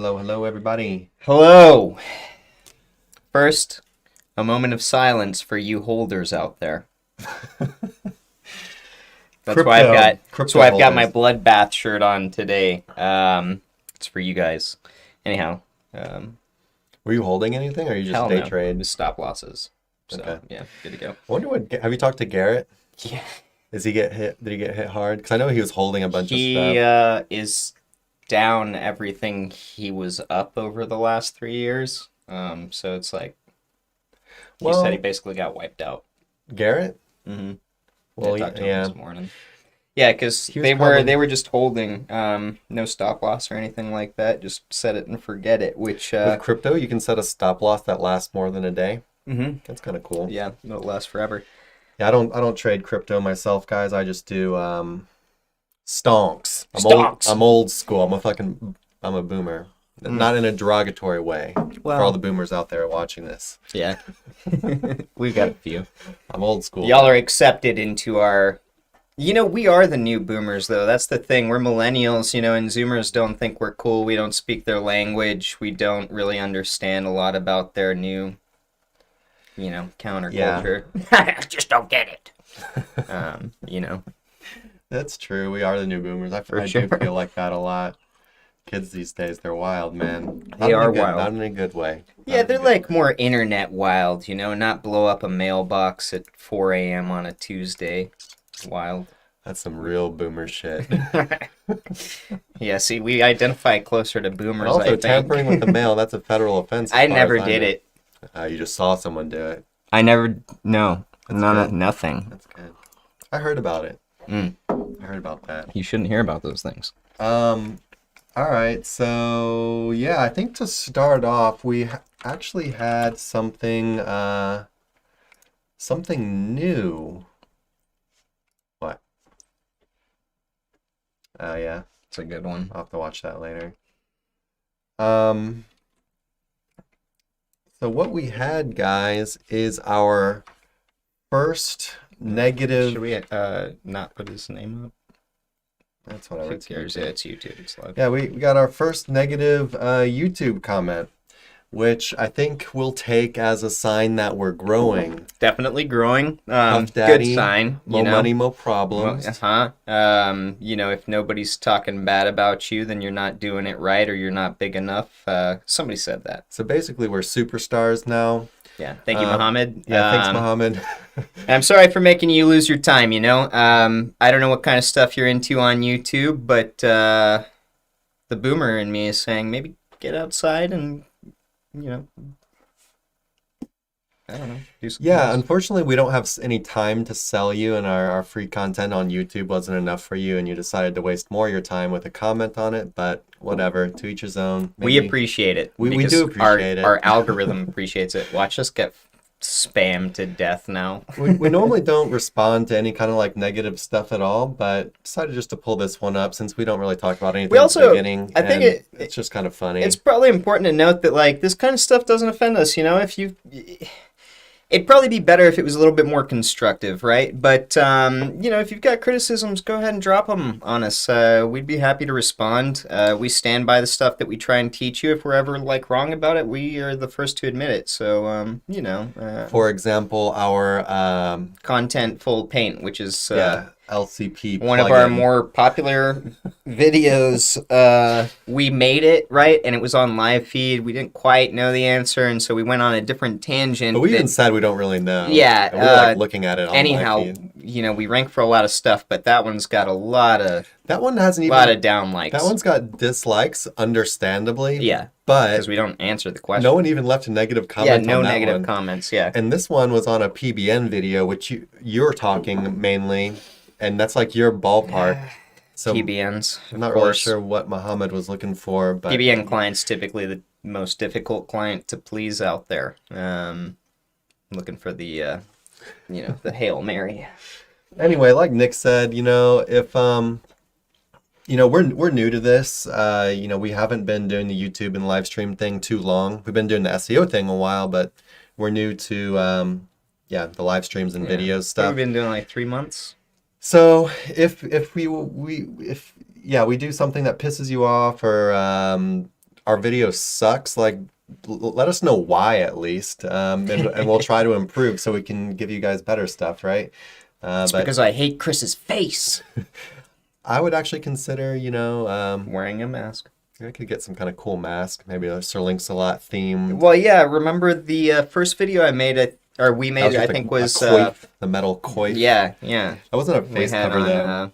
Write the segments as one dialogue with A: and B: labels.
A: Hello, everybody.
B: Hello. First, a moment of silence for you holders out there. That's why I've got my bloodbath shirt on today. It's for you guys. Anyhow,
A: were you holding anything, or are you just day trade?
B: Just stop losses. So,
A: okay.
B: Yeah, good to go.
A: I wonder have you talked to Garrett?
B: Yeah.
A: Did he get hit hard? Because I know he was holding a bunch of stuff.
B: He is down everything he was up over the last 3 years. So it's like, he said he basically got wiped out.
A: Garrett?
B: Mm-hmm.
A: Well,
B: I talked to him this morning. Yeah, because they were just holding, no stop loss or anything like that. Just set it and forget it. Which
A: with crypto, you can set a stop loss that lasts more than a day.
B: Mm-hmm.
A: That's kind of cool.
B: Yeah, it'll last forever.
A: Yeah, I don't trade crypto myself, guys. I just do stonks. I'm old school. I'm a boomer. Not in a derogatory way. For all the boomers out there watching this.
B: Yeah. We've got a few.
A: I'm old school.
B: Y'all are accepted into our... we are the new boomers, though. That's the thing. We're millennials, and Zoomers don't think we're cool. We don't speak their language. We don't really understand a lot about their new, counterculture.
A: Yeah.
B: I just don't get it.
A: That's true. We are the new boomers. I
B: Sure.
A: do feel like that a lot. Kids these days, they're wild, man.
B: They are wild.
A: Not in a good way.
B: Yeah, they're like more internet wild, not blow up a mailbox at 4 a.m. on a Tuesday. Wild.
A: That's some real boomer shit.
B: Yeah, see, we identify closer to boomers,
A: also,
B: I think.
A: tampering with the mail, that's a federal offense.
B: I never did it.
A: You just saw someone do it.
B: I never, no. Nothing.
A: That's good. I heard about it.
B: I
A: heard about that.
B: You shouldn't hear about those things.
A: All right, so yeah, I think to start off, we actually had something new. What? Oh yeah,
B: It's a good one.
A: I'll have to watch that later. So what we had, guys, is our first negative.
B: Should we not put his name up?
A: That's whatever.
B: Who cares? Yeah, it's YouTube. It's live.
A: Yeah, we got our first negative YouTube comment, which I think we'll take as a sign that we're growing.
B: Definitely growing.
A: Puff Daddy,
B: good sign.
A: Mo money, mo problems.
B: If nobody's talking bad about you, then you're not doing it right or you're not big enough. Somebody said that.
A: So basically, we're superstars now.
B: Yeah. Thank you, Mohammed.
A: Yeah, thanks, Mohammed.
B: I'm sorry for making you lose your time, I don't know what kind of stuff you're into on YouTube, but the boomer in me is saying maybe get outside and, I don't know. Do some
A: Yeah,
B: things.
A: unfortunately, we don't have any time to sell you, and our free content on YouTube wasn't enough for you, and you decided to waste more of your time with a comment on it, but whatever, to each his own.
B: We appreciate it.
A: We
B: because
A: do appreciate it.
B: Our algorithm appreciates it. Watch us get spammed to death now.
A: we normally don't respond to any kind of like negative stuff at all, but decided just to pull this one up since we don't really talk about anything at the beginning.
B: I think
A: it's just kind of funny.
B: It's probably important to note that like this kind of stuff doesn't offend us. It'd probably be better if it was a little bit more constructive, right? But, if you've got criticisms, go ahead and drop them on us. We'd be happy to respond. We stand by the stuff that we try and teach you. If we're ever, wrong about it, we are the first to admit it. So,
A: For example, our...
B: Content Full Paint, which is...
A: LCP
B: one of our more popular videos. We made it, right? And it was on live feed. We didn't quite know the answer, and so we went on a different tangent.
A: But we even said we don't really know.
B: Yeah.
A: And we were looking at it on live feed.
B: We rank for a lot of stuff, but that one's got a lot of...
A: That one hasn't even...
B: A lot of down likes.
A: That one's got dislikes, understandably.
B: Yeah.
A: But...
B: Because we don't answer the question.
A: No one even left a negative comment on that one.
B: Yeah, no negative comments, yeah.
A: And this one was on a PBN video, which you're talking mainly... And that's like your ballpark. So
B: PBNs.
A: I'm not really sure what Muhammad was looking for, but
B: PBN client's typically the most difficult client to please out there. Looking for the the Hail Mary.
A: Anyway, like Nick said, if we're new to this. We haven't been doing the YouTube and live stream thing too long. We've been doing the SEO thing a while, but we're new to the live streams and videos stuff.
B: We've been doing 3 months.
A: So if we do something that pisses you off or our video sucks, like let us know why at least, and we'll try to improve so we can give you guys better stuff, right?
B: It's
A: But
B: because I hate Chris's face.
A: I would actually consider,
B: Wearing a mask.
A: I could get some kind of cool mask, maybe a Sir Links-a-Lot theme.
B: Well, yeah, remember the first video I made, or we made, I think was...
A: coif, the metal coif.
B: Yeah, yeah.
A: That wasn't a face cover, though.
B: On,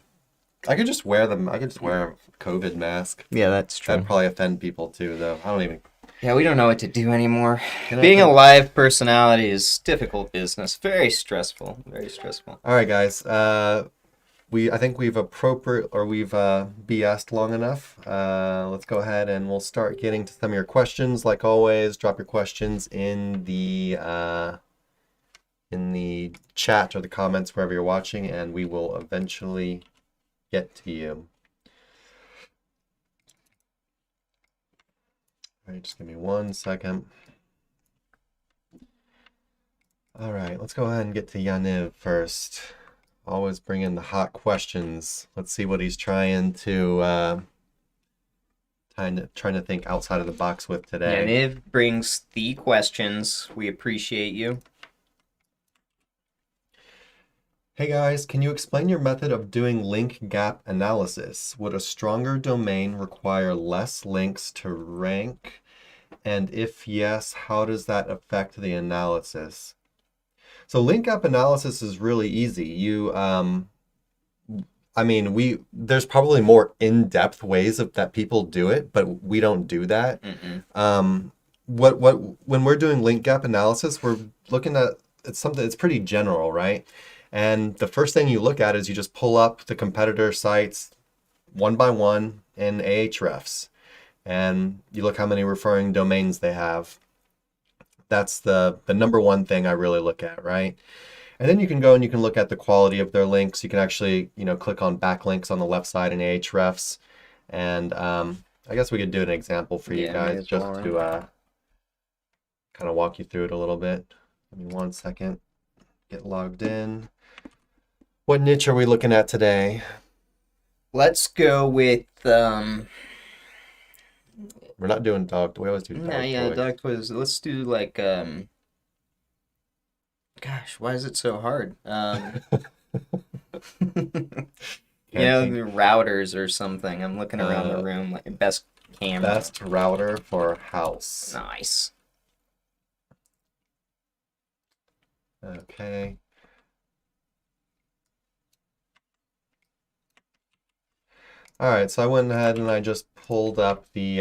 A: I could just wear them. I could just wear a COVID mask.
B: yeah, that's true.
A: That'd probably offend people, too, though. I don't even...
B: Yeah, we don't know what to do anymore.
A: You know,
B: Being a live personality is difficult business. Very stressful. Very stressful.
A: All right, guys. I think we've BS'd long enough. Let's go ahead and we'll start getting to some of your questions. Like always, drop your questions in the chat or the comments wherever you're watching, and we will eventually get to you. All right, just give me 1 second. All right, let's go ahead and get to Yaniv first. Always bring in the hot questions. Let's see what he's trying to think outside of the box with today.
B: Yaniv brings the questions. We appreciate you.
A: Hey guys, can you explain your method of doing link gap analysis? Would a stronger domain require less links to rank? And if yes, how does that affect the analysis? So link gap analysis is really easy. There's probably more in-depth ways that people do it, but we don't do that. When we're doing link gap analysis, we're looking at it's pretty general, right? And the first thing you look at is you just pull up the competitor sites one by one in Ahrefs, and you look how many referring domains they have. That's the number one thing I really look at, right? And then you can go and you can look at the quality of their links. You can actually, click on backlinks on the left side in Ahrefs. And I guess we could do an example for you guys just to kind of walk you through it a little bit. Give me 1 second. Get logged in. What niche are we looking at today?
B: Let's go with...
A: We're not doing dog. We always do dog toys.
B: dog toys. Let's do like gosh, why is it so hard? The routers or something. I'm looking around the room like best camera.
A: Best router for house.
B: Nice.
A: Okay. All right, so I went ahead and I just pulled up the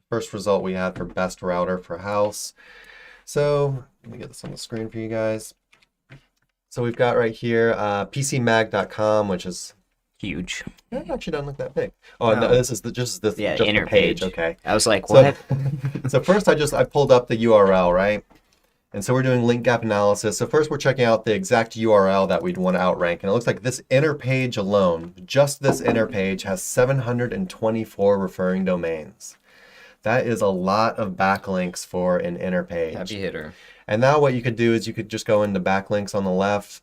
A: first result we had for best router for house. So let me get this on the screen for you guys. So we've got right here pcmag.com, which is
B: huge.
A: It actually doesn't look that big. Oh, no, this is just the
B: inner
A: page.
B: page.
A: Okay.
B: I was like, what?
A: So first I pulled up the URL, right? And so we're doing link gap analysis. So first we're checking out the exact URL that we'd want to outrank. And it looks like this inner page alone, just this inner page, has 724 referring domains. That is a lot of backlinks for an inner page.
B: Heavy hitter.
A: And now what you could do is you could just go into backlinks on the left.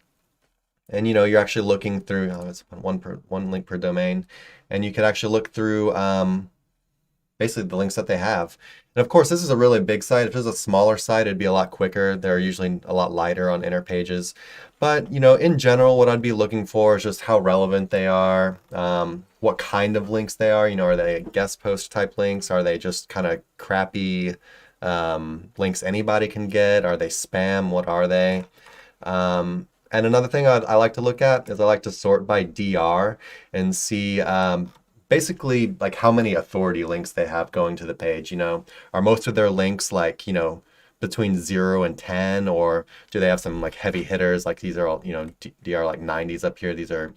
A: And you're actually looking through, it's one link per domain. And you could actually look through basically the links that they have. And of course, this is a really big site. If it was a smaller site, it'd be a lot quicker. They're usually a lot lighter on inner pages. But, in general, what I'd be looking for is just how relevant they are, what kind of links they are. Are they guest post type links? Are they just kind of crappy links anybody can get? Are they spam? What are they? And another thing I like to look at is I like to sort by DR and see basically like how many authority links they have going to the page. Are most of their links like, between 0 and 10, or do they have some like heavy hitters? Like these are all, DR like 90s up here. These are,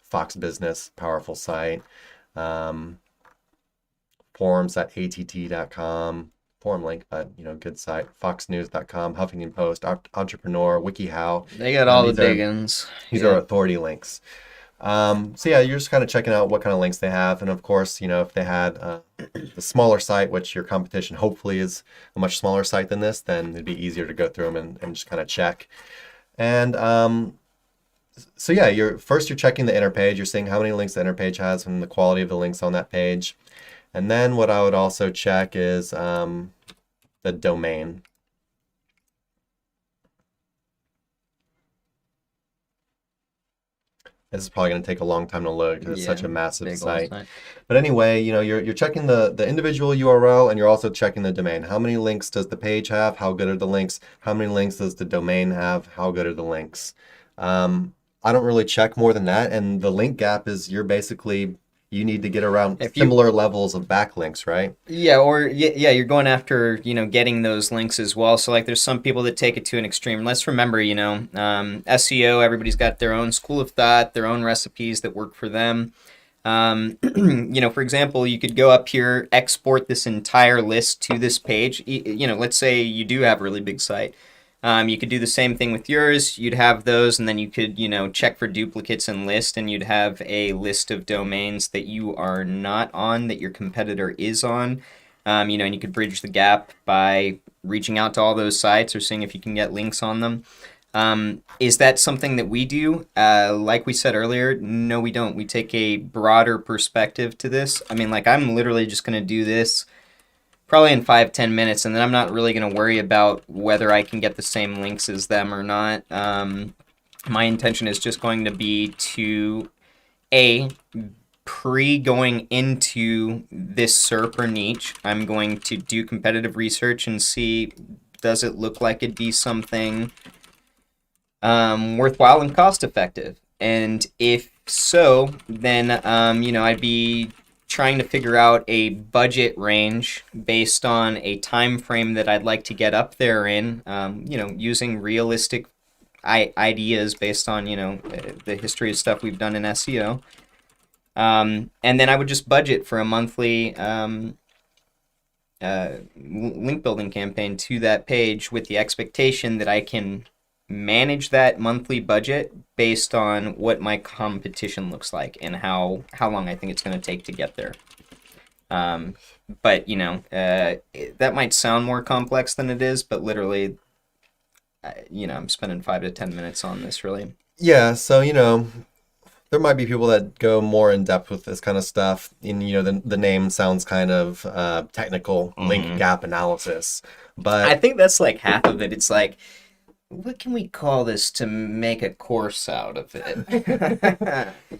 A: Fox Business, powerful site. Forums.att.com, forum link, but good site. Foxnews.com, Huffington Post, Entrepreneur, WikiHow.
B: They got all the big ones.
A: These are authority links. So yeah, you're just kind of checking out what kind of links they have. And of course, if they had the smaller site, which your competition hopefully is a much smaller site than this, then it'd be easier to go through them and just kind of check. And so yeah, you're checking the inner page. You're seeing how many links the inner page has and the quality of the links on that page. And then what I would also check is the domain. This is probably going to take a long time to load because it's such a massive site. But anyway, you're checking the individual URL, and you're also checking the domain. How many links does the page have? How good are the links? How many links does the domain have? How good are the links? I don't really check more than that. And the link gap is you need to get around similar levels of backlinks, right?
B: Yeah, you're going after, getting those links as well. So like there's some people that take it to an extreme. Let's remember, SEO, everybody's got their own school of thought, their own recipes that work for them. For example, you could go up here, export this entire list to this page. Let's say you do have a really big site. You could do the same thing with yours. You'd have those, and then you could, check for duplicates and list, and you'd have a list of domains that you are not on, that your competitor is on. And you could bridge the gap by reaching out to all those sites or seeing if you can get links on them. Is that something that we do? Like we said earlier, no, we don't. We take a broader perspective to this. I'm literally just going to do this probably in 5-10 minutes, and then I'm not really going to worry about whether I can get the same links as them or not. My intention is just going to be to going into this SERP or niche, I'm going to do competitive research and see, does it look like it'd be something worthwhile and cost effective? And if so, then I'd be trying to figure out a budget range based on a time frame that I'd like to get up there in, using realistic ideas based on, the history of stuff we've done in SEO. And then I would just budget for a monthly link building campaign to that page with the expectation that I can manage that monthly budget based on what my competition looks like and how long I think it's going to take to get there. But that might sound more complex than it is, but literally, I'm spending 5 to 10 minutes on this, really.
A: Yeah, so there might be people that go more in depth with this kind of stuff. And the name sounds kind of technical, link gap analysis, but
B: I think that's like half of it. It's like, what can we call this to make a course out of it?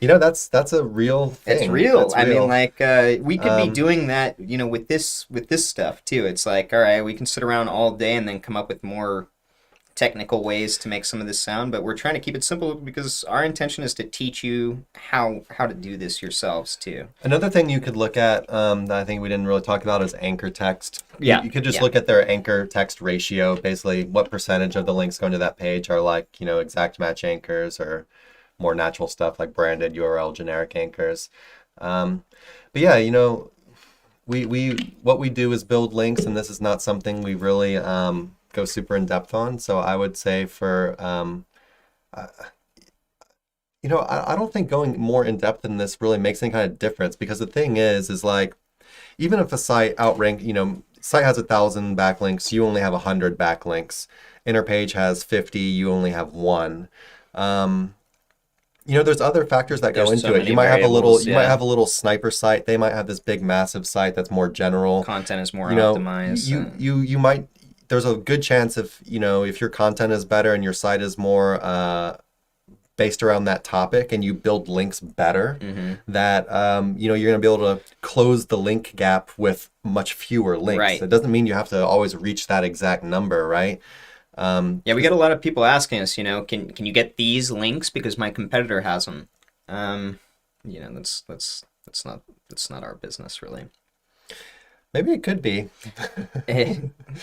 A: That's a real thing.
B: It's real. That's real. I mean, we could be doing that, with this stuff too. It's like, all right, we can sit around all day and then come up with more technical ways to make some of this sound, but we're trying to keep it simple because our intention is to teach you how to do this yourselves too.
A: Another thing you could look at that I think we didn't really talk about is anchor text.
B: Yeah.
A: You could just look at their anchor text ratio, basically what percentage of the links going to that page are exact match anchors or more natural stuff like branded URL generic anchors. But yeah, we what we do is build links, and this is not something we really go super in depth on. So I would say for I don't think going more in depth in this really makes any kind of difference, because the thing is like, even if a site site has 1,000 backlinks, you only have 100 backlinks. Inner page has 50, you only have 1. There's other factors that go into it. You might have a little sniper site. They might have this big massive site that's more general.
B: Content is more optimized.
A: You might. There's a good chance if your content is better and your site is more based around that topic and you build links better, that you're going to be able to close the link gap with much fewer links.
B: Right.
A: It doesn't mean you have to always reach that exact number, right?
B: We get a lot of people asking us, can you get these links because my competitor has them? That's not our business, really.
A: Maybe it could be.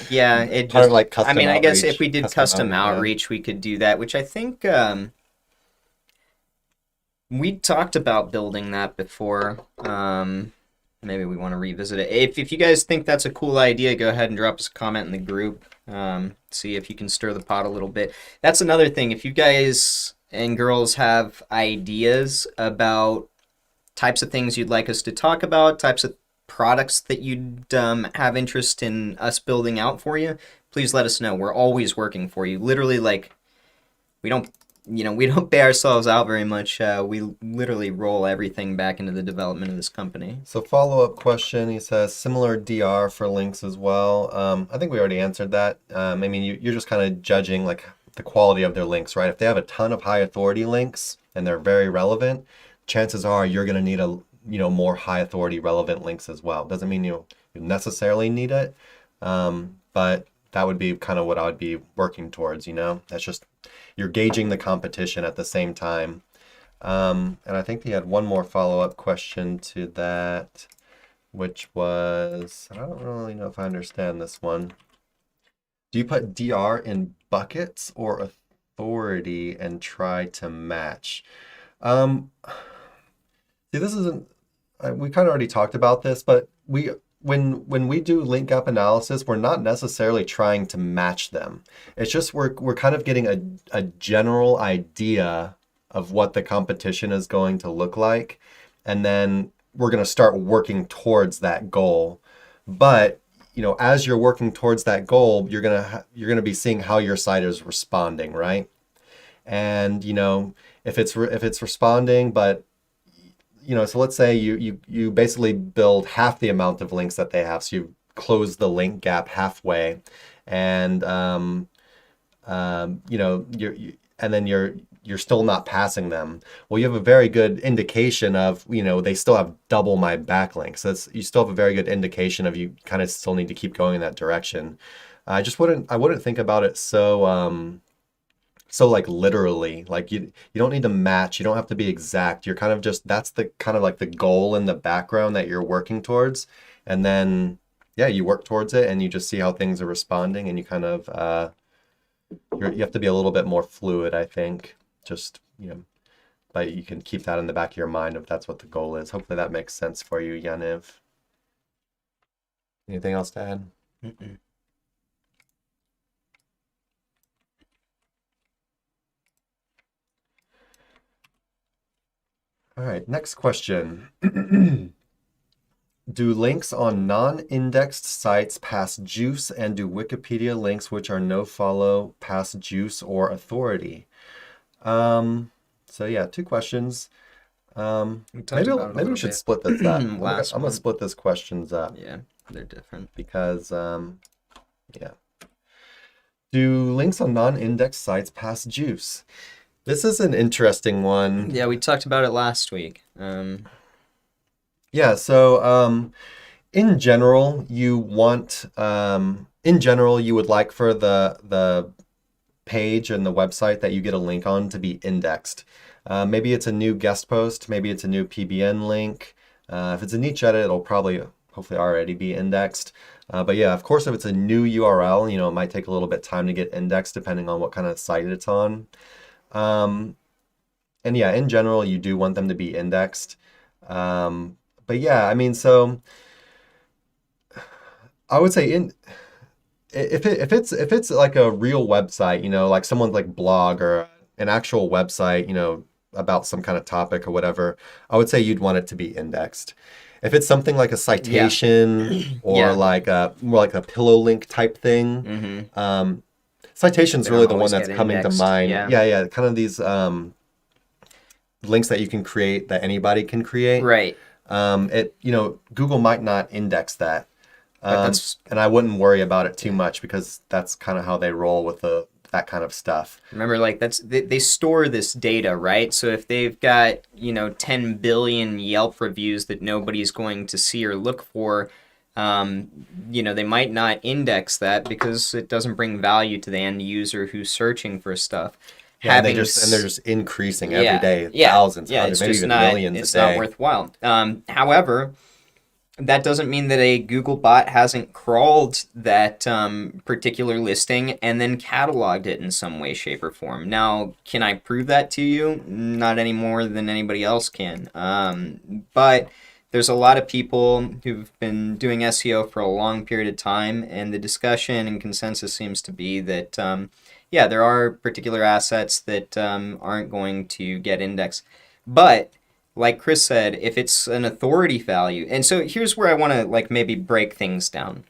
B: Yeah, it
A: part
B: just,
A: of like custom
B: I guess
A: outreach.
B: if we did custom outreach, we could do that, which I think we talked about building that before. Maybe we want to revisit it. If you guys think that's a cool idea, go ahead and drop us a comment in the group. See if you can stir the pot a little bit. That's another thing. If you guys and girls have ideas about types of things you'd like us to talk about, types of products that you'd have interest in us building out for you, please let us know. We're always working for you. Literally, we don't we don't pay ourselves out very much. We literally roll everything back into the development of this company.
A: So follow-up question, he says, similar DR for links as well. I think we already answered that. I mean, you're just kind of judging like the quality of their links, right? If they have a ton of high authority links and they're very relevant, chances are you're going to need more high authority relevant links as well. Doesn't mean you necessarily need it, but that would be kind of what I would be working towards, That's just, you're gauging the competition at the same time. And I think he had one more follow-up question to that, which was, I don't really know if I understand this one. Do you put DR in buckets or authority and try to match? See, this isn't, we kind of already talked about this, but when we do link gap analysis, we're not necessarily trying to match them. It's just we're kind of getting a general idea of what the competition is going to look like, and then we're going to start working towards that goal. But as you're working towards that goal, you're gonna be seeing how your site is responding, right? And if it's responding, but so let's say you basically build half the amount of links that they have, so you close the link gap halfway, and you're still not passing them. Well, you have a very good indication of they still have double my backlinks. So you still have a very good indication of you kind of still need to keep going in that direction. I wouldn't think about it so like literally, like you don't need to match, you don't have to be exact. You're kind of just, that's the kind of like the goal in the background that you're working towards. And then, yeah, you work towards it and you just see how things are responding, and you kind of, you have to be a little bit more fluid, I think. Just, but you can keep that in the back of your mind if that's what the goal is. Hopefully that makes sense for you, Yaniv. Anything else to add?
B: Mm-mm.
A: All right, next question. Do links on non-indexed sites pass juice, and do Wikipedia links which are nofollow pass juice or authority? So yeah, two questions. Maybe we should split this up. I'm gonna split these questions up.
B: Yeah, they're different.
A: Because yeah. Do links on non-indexed sites pass juice? This is an interesting one.
B: Yeah, we talked about it last week.
A: Yeah, so in general, you would like for the page and the website that you get a link on to be indexed. Maybe it's a new guest post, maybe it's a new Pbn link. If it's a niche edit, it'll probably hopefully already be indexed. But yeah, of course, if it's a new URL, it might take a little bit time to get indexed depending on what kind of site it's on. And yeah, in general, you do want them to be indexed. But yeah, I mean, so I would say if it's like a real website, like someone's like blog or an actual website, about some kind of topic or whatever, I would say you'd want it to be indexed. If it's something like a citation or like more like a pillow link type thing, citation's really the one that's coming to mind. Yeah, kind of these links that you can create, that anybody can create.
B: Right.
A: Google might not index that. And I wouldn't worry about it too much, because that's kind of how they roll with that kind of stuff.
B: Remember, like they store this data, right? So if they've got 10 billion Yelp reviews that nobody's going to see or look for, they might not index that because it doesn't bring value to the end user who's searching for stuff.
A: Yeah, they're just increasing every day, thousands, hundreds, maybe even millions a day.
B: It's not worthwhile. However, that doesn't mean that a Google bot hasn't crawled that particular listing and then cataloged it in some way, shape, or form. Now, can I prove that to you? Not any more than anybody else can. But there's a lot of people who've been doing SEO for a long period of time, and the discussion and consensus seems to be that, there are particular assets that aren't going to get indexed. But like Chris said, if it's an authority value, and so here's where I want to maybe break things down.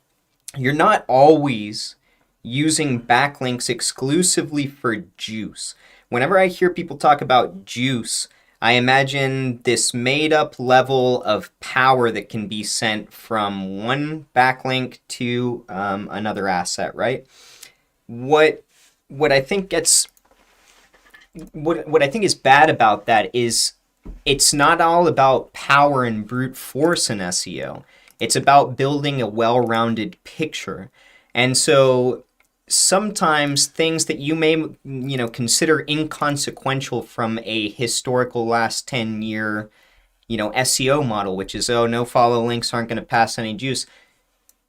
B: You're not always using backlinks exclusively for juice. whenever I hear people talk about juice, I imagine this made up level of power that can be sent from one backlink to another asset, right? What what I think gets what I think is bad about that is it's not all about power and brute force in SEO. It's about building a well-rounded picture. And so sometimes things that you may, consider inconsequential from a historical last 10-year, SEO model, which is, oh, no follow links aren't going to pass any juice.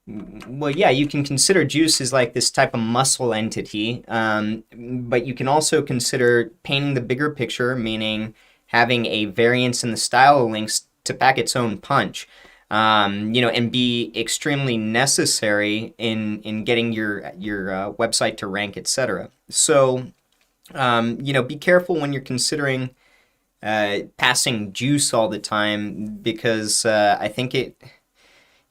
B: Well, yeah, you can consider juice as like this type of muscle entity, but you can also consider painting the bigger picture, meaning having a variance in the style of links to pack its own punch, and be extremely necessary in getting your website to rank, etc. So, be careful when you're considering passing juice all the time, because I think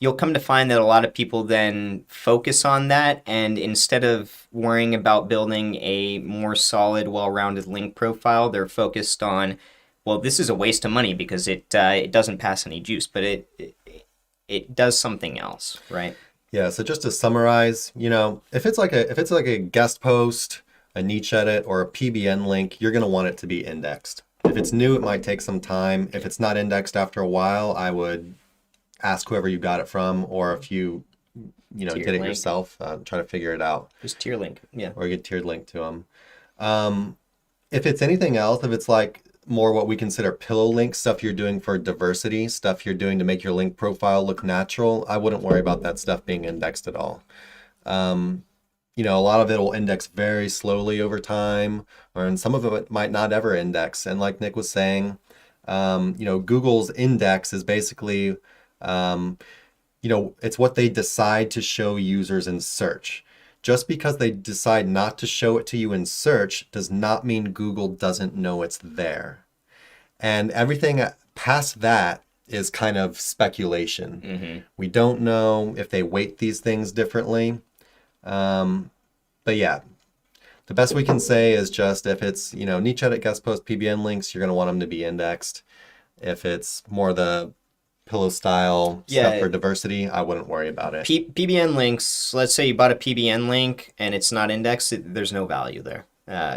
B: you'll come to find that a lot of people then focus on that, and instead of worrying about building a more solid, well-rounded link profile, they're focused on, well, this is a waste of money because it doesn't pass any juice, but it does something else, right?
A: Yeah, so just to summarize, if it's like a guest post, a niche edit, or a PBN link, you're going to want it to be indexed. If it's new, it might take some time. If it's not indexed after a while, I would ask whoever you got it from, or if you did it
B: link
A: yourself, try to figure it out.
B: Just tier link, yeah.
A: Or get tiered link to them. If it's anything else, if it's like more what we consider pillow link stuff you're doing for diversity, stuff you're doing to make your link profile look natural, I wouldn't worry about that stuff being indexed at all. A lot of it will index very slowly over time, and some of it might not ever index. And like Nick was saying, Google's index is basically it's what they decide to show users in search. Just because they decide not to show it to you in search does not mean Google doesn't know it's there. And everything past that is kind of speculation.
B: Mm-hmm.
A: We don't know if they weight these things differently. But yeah, the best we can say is just if it's, niche edit, guest post, PBN links, you're going to want them to be indexed. If it's more the pillow style stuff for diversity, I wouldn't worry about it.
B: PBN links, let's say you bought a PBN link and it's not indexed, there's no value there.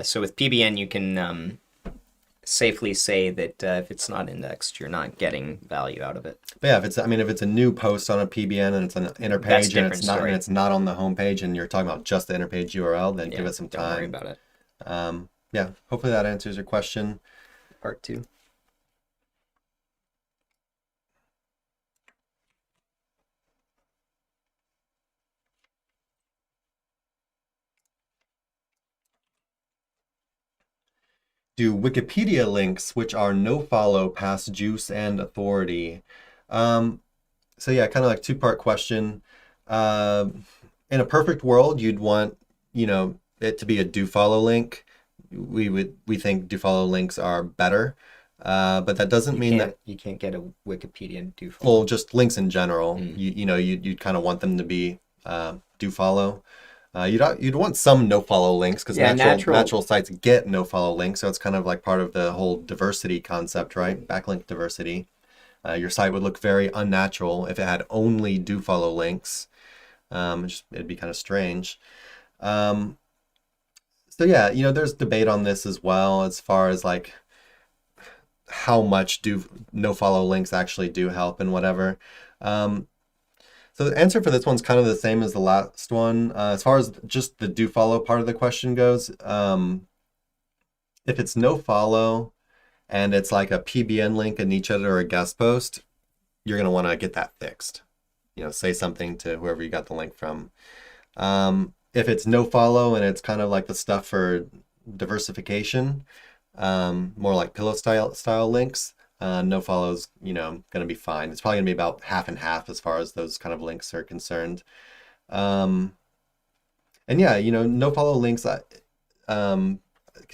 B: So with PBN, you can safely say that if it's not indexed, you're not getting value out of it.
A: But yeah, if it's a new post on a PBN and it's an inner page and it's not on the homepage, and you're talking about just the inner page URL, then give it some time.
B: Don't worry about it.
A: Yeah, hopefully that answers your question.
B: Part 2.
A: Do Wikipedia links, which are no-follow, pass juice and authority? So yeah, kind of like two-part question. In a perfect world, you'd want, it to be a do-follow link. We think do-follow links are better, but that doesn't mean that
B: you can't get a Wikipedia do-follow.
A: Well, just links in general. You'd kind of want them to be do-follow. You'd want some no-follow links, because natural sites get no-follow links, so it's kind of like part of the whole diversity concept, right? Backlink diversity. Your site would look very unnatural if it had only do-follow links. It'd be kind of strange. So yeah, there's debate on this as well, as far as like how much do no-follow links actually do help and whatever. So the answer for this one's kind of the same as the last one. As far as just the do follow part of the question goes, if it's no follow and it's like a PBN link, a niche edit, or a guest post, you're going to want to get that fixed. Say something to whoever you got the link from. If it's no follow and it's kind of like the stuff for diversification, more like pillow style links, no follows, going to be fine. It's probably going to be about half and half as far as those kind of links are concerned. And yeah, no follow links can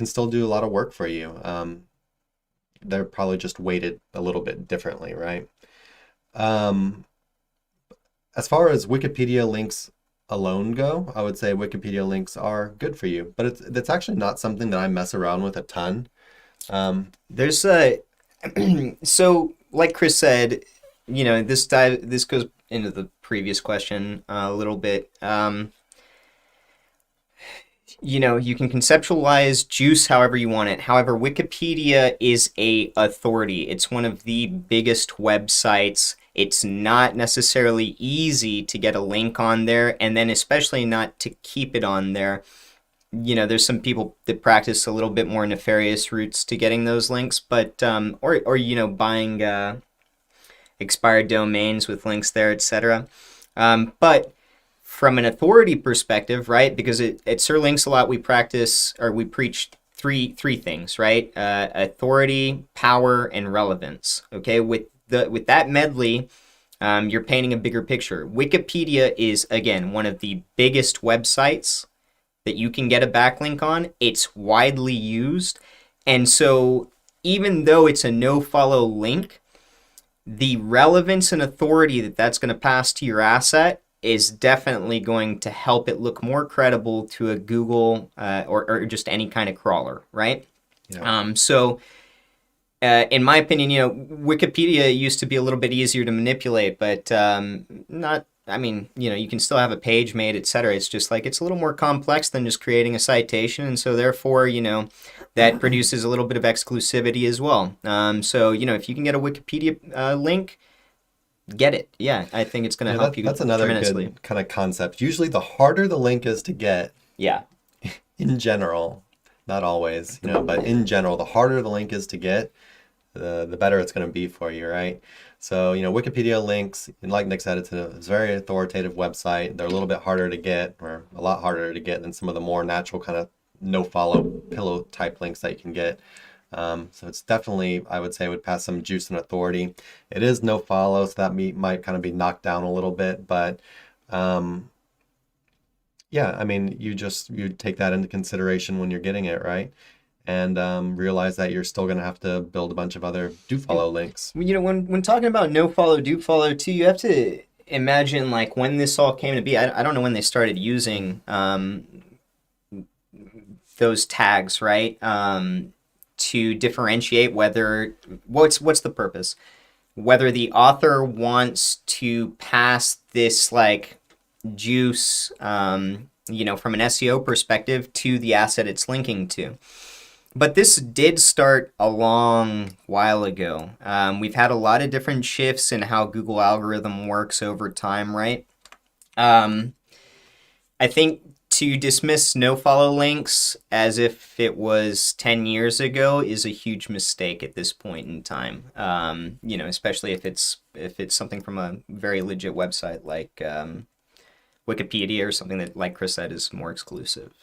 A: still do a lot of work for you. They're probably just weighted a little bit differently, right? As far as Wikipedia links alone go, I would say Wikipedia links are good for you. But it's actually not something that I mess around with a ton.
B: There's a so like Chris said, this goes into the previous question a little bit. You can conceptualize juice however you want it. However, Wikipedia is a authority. It's one of the biggest websites. It's not necessarily easy to get a link on there, and then especially not to keep it on there. There's some people that practice a little bit more nefarious routes to getting those links, but or buying expired domains with links there, etc. But from an authority perspective, right? Because at Sir Links a lot, we practice or we preach three things, right? Authority, power, and relevance. Okay, with that medley, you're painting a bigger picture. Wikipedia is, again, one of the biggest websites that you can get a backlink on. It's widely used, and so even though it's a no-follow link, the relevance and authority that's going to pass to your asset is definitely going to help it look more credible to a Google or just any kind of crawler, right?
A: Yeah.
B: In my opinion, Wikipedia used to be a little bit easier to manipulate, but not. I mean, you can still have a page made, etc. It's just like it's a little more complex than just creating a citation, and so therefore, that produces a little bit of exclusivity as well. So if you can get a Wikipedia link, get it. Yeah, I think it's going to help you
A: That's another
B: tremendously.
A: good kind of concept. Usually the harder the link is to get,
B: Yeah.
A: in general, not always, but in general, the harder the link is to get, the better it's going to be for you, right? So, Wikipedia links, and like Nick said, it's a very authoritative website. They're a little bit harder to get, or a lot harder to get than some of the more natural kind of no-follow pillow type links that you can get. So it's definitely, I would say, would pass some juice and authority. It is no follow, so that might kind of be knocked down a little bit, but yeah, I mean, you take that into consideration when you're getting it, right? And realize that you're still going to have to build a bunch of other do follow links.
B: When talking about no follow, do follow too, you have to imagine like when this all came to be. I don't know when they started using those tags, right? To differentiate what's the purpose, whether the author wants to pass this like juice, from an SEO perspective to the asset it's linking to. But this did start a long while ago. We've had a lot of different shifts in how Google algorithm works over time, right? I think to dismiss no-follow links as if it was 10 years ago is a huge mistake at this point in time. Especially if it's something from a very legit website like Wikipedia or something that, like Chris said, is more exclusive.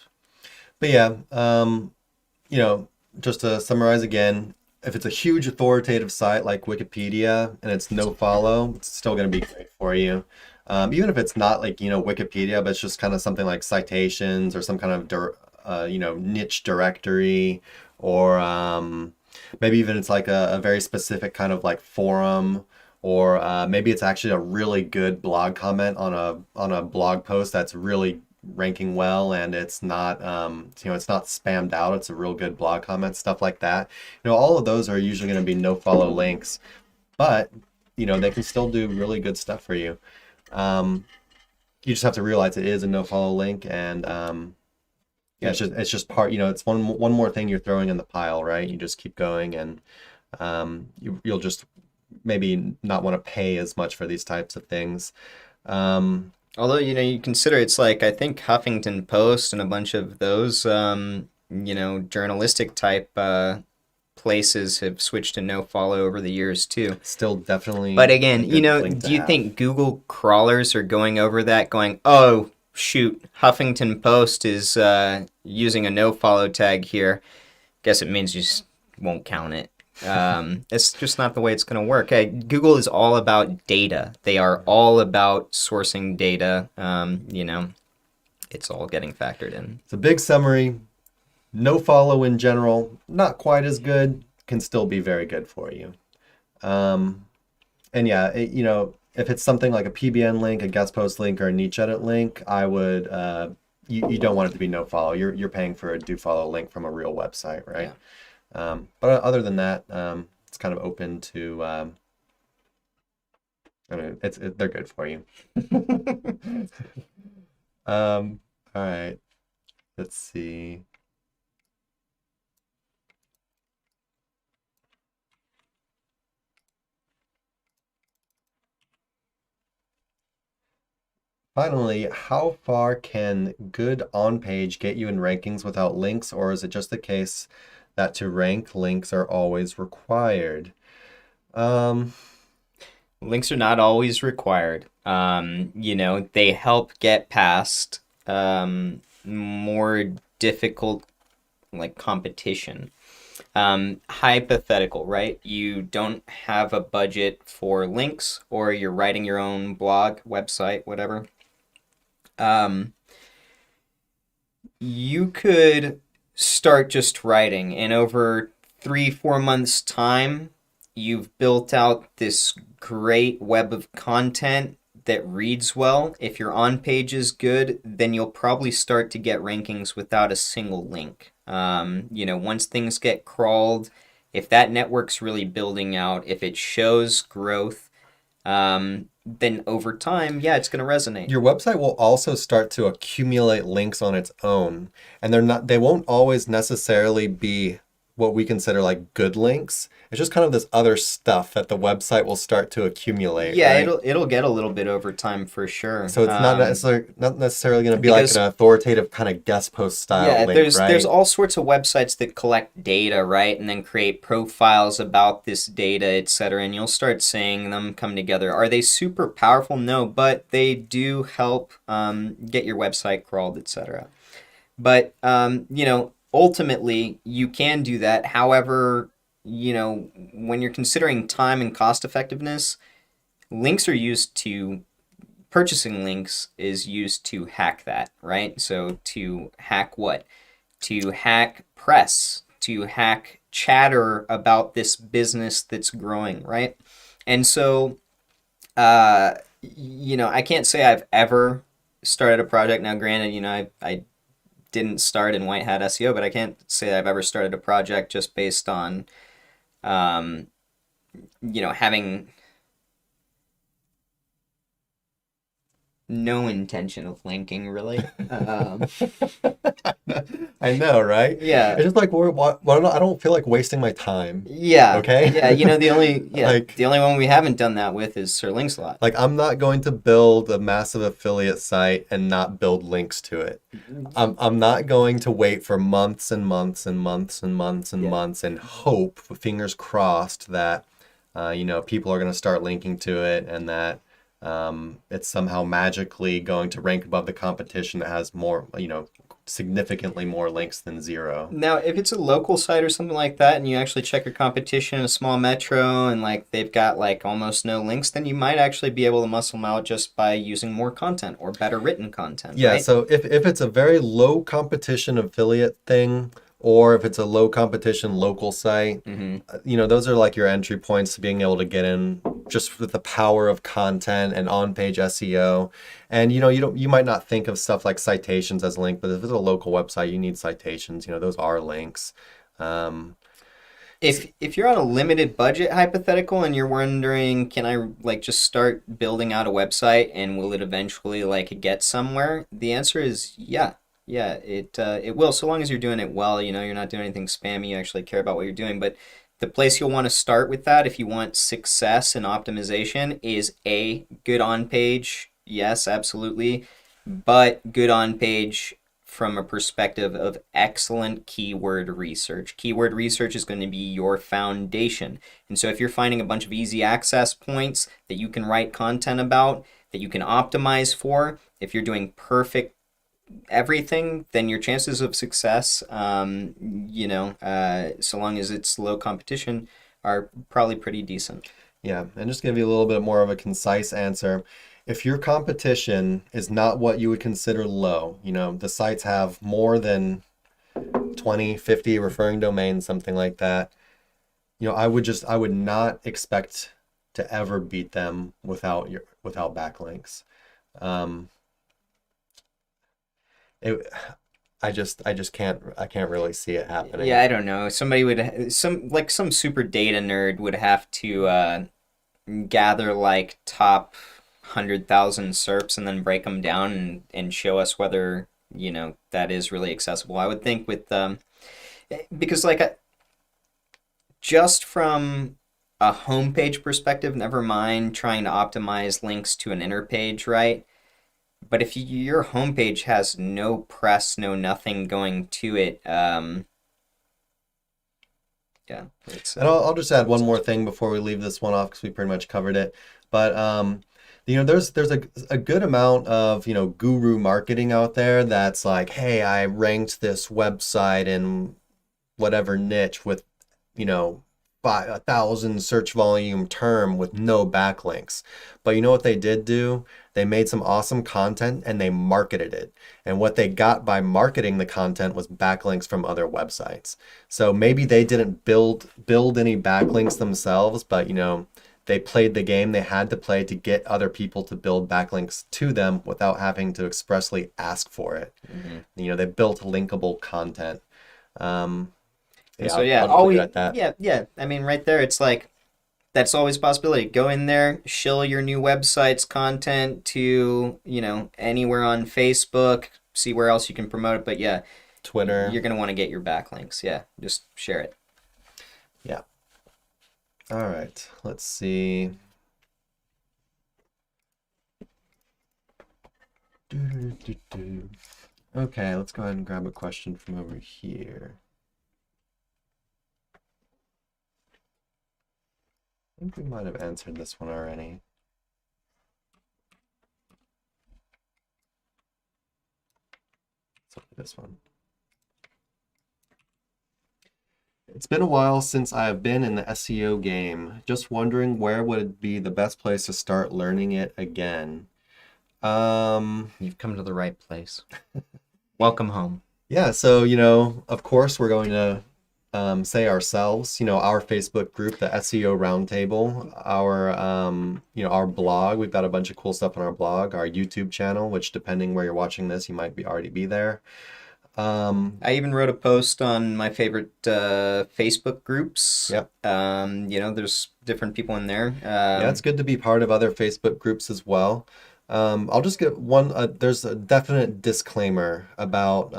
A: But yeah, just to summarize again, if it's a huge authoritative site like Wikipedia and it's no follow, it's still going to be great for you. Even if it's not like, Wikipedia, but it's just kind of something like citations or some kind of, niche directory, or maybe even it's like a very specific kind of like forum, or maybe it's actually a really good blog comment on a blog post that's really ranking well, and it's not it's not spammed out. It's a real good blog comment, stuff like that. All of those are usually going to be no follow links, but they can still do really good stuff for you. You just have to realize it is a no follow link, and it's just part. It's one more thing you're throwing in the pile, right? You just keep going, and you'll just maybe not want to pay as much for these types of things.
B: Although, you consider it's like, I think Huffington Post and a bunch of those, journalistic type places have switched to no follow over the years too.
A: Still definitely.
B: But again, do you think Google crawlers are going over that going, oh, shoot, Huffington Post is using a no follow tag here. Guess it means you just won't count it. It's just not the way it's going to work. Google is all about data. They are all about sourcing data. It's all getting factored in.
A: It's a big summary. No follow in general, not quite as good, can still be very good for you. And yeah, if it's something like a PBN link, a guest post link, or a niche edit link, I would you don't want it to be no follow. You're paying for a do follow link from a real website, right? But other than that, it's kind of open to. I mean, they're good for you. All right. Let's see. Finally, how far can good on-page get you in rankings without links, or is it just the case that to rank, links are always required?
B: Links are not always required. They help get past more difficult like competition. Hypothetical, right? You don't have a budget for links, or you're writing your own blog, website, whatever. You could start just writing, and over 3-4 months time, you've built out this great web of content that reads well. If your on page is good, then you'll probably start to get rankings without a single link. Once things get crawled, if that network's really building out, if it shows growth, then over time, yeah, it's going to resonate.
A: Your website will also start to accumulate links on its own, and they won't always necessarily be what we consider like good links. It's just kind of this other stuff that the website will start to accumulate.
B: Yeah,
A: right?
B: it'll get a little bit over time for sure.
A: So it's not necessarily going to be like an authoritative kind of guest post style link, right?
B: There's all sorts of websites that collect data, right, and then create profiles about this data, etc. And you'll start seeing them come together. Are they super powerful? No, but they do help get your website crawled, etc. But ultimately, you can do that. However, when you're considering time and cost effectiveness, purchasing links is used to hack that, right? So to hack what? To hack press, to hack chatter about this business that's growing, right? And so, I can't say I've ever started a project. Now, granted, I didn't start in white hat SEO, but I can't say I've ever started a project just based on, having no intention of linking, really.
A: I know, right?
B: Yeah.
A: It's just like, I don't feel like wasting my time.
B: Yeah.
A: Okay?
B: Yeah, the only one we haven't done that with is Sir Linkslot.
A: Like, I'm not going to build a massive affiliate site and not build links to it. I'm not going to wait for months and months and months and months and months and hope, fingers crossed, that people are going to start linking to it, and that it's somehow magically going to rank above the competition that has more, significantly more links than zero.
B: Now, if it's a local site or something like that, and you actually check your competition in a small metro, and like they've got like almost no links, then you might actually be able to muscle them out just by using more content or better written content.
A: Yeah,
B: right?
A: So if it's a very low competition affiliate thing, or if it's a low competition local site, those are like your entry points to being able to get in just with the power of content and on-page SEO. And you might not think of stuff like citations as a link, but if it's a local website, you need citations. Those are links.
B: If you're on a limited budget, hypothetical, and you're wondering, can I like just start building out a website and will it eventually like get somewhere? The answer is yeah. Yeah, it will, so long as you're doing it well, you're not doing anything spammy, you actually care about what you're doing. But the place you'll want to start with that, if you want success and optimization, is a good on-page, yes, absolutely, but good on-page from a perspective of excellent keyword research. Keyword research is going to be your foundation. And so if you're finding a bunch of easy access points that you can write content about, that you can optimize for, if you're doing perfect everything, then your chances of success, so long as it's low competition, are probably pretty decent.
A: Yeah, and just to give you a little bit more of a concise answer, if your competition is not what you would consider low, the sites have more than 20, 50 referring domains, something like that, I would not expect to ever beat them without backlinks. Um, it, I just can't really see it happening.
B: Yeah, I don't know. Somebody would some super data nerd would have to gather like top 100,000 SERPs and then break them down and show us whether that is really accessible. I would think with because like just from a homepage perspective, never mind trying to optimize links to an inner page, right? But if your homepage has no press, no nothing going to it, yeah.
A: And I'll just add one more thing before we leave this one off because we pretty much covered it. But there's a good amount of guru marketing out there that's like, hey, I ranked this website in whatever niche with 1,000 search volume term with no backlinks. But you know what they did do? They made some awesome content and they marketed it. And what they got by marketing the content was backlinks from other websites. So maybe they didn't build any backlinks themselves, but they played the game they had to play to get other people to build backlinks to them without having to expressly ask for it.
B: Mm-hmm.
A: They built linkable content.
B: Always, yeah. I mean, right there, it's like that's always a possibility. Go in there, shill your new website's content to anywhere on Facebook. See where else you can promote it. But yeah,
A: Twitter.
B: You're gonna want to get your backlinks. Yeah, just share it.
A: Yeah. All right. Let's see. Okay, let's go ahead and grab a question from over here. I think we might have answered this one already. Let's look at this one. It's been a while since I have been in the SEO game. Just wondering where would be the best place to start learning it again.
B: You've come to the right place. Welcome home.
A: Yeah, so of course we're going to say ourselves, our Facebook group, the SEO Roundtable, our blog. We've got a bunch of cool stuff on our blog, our YouTube channel, which depending where you're watching this, you might already be there.
B: I even wrote a post on my favorite Facebook groups.
A: Yep.
B: There's different people in there.
A: Yeah, it's good to be part of other Facebook groups as well. I'll just get one. There's a definite disclaimer about.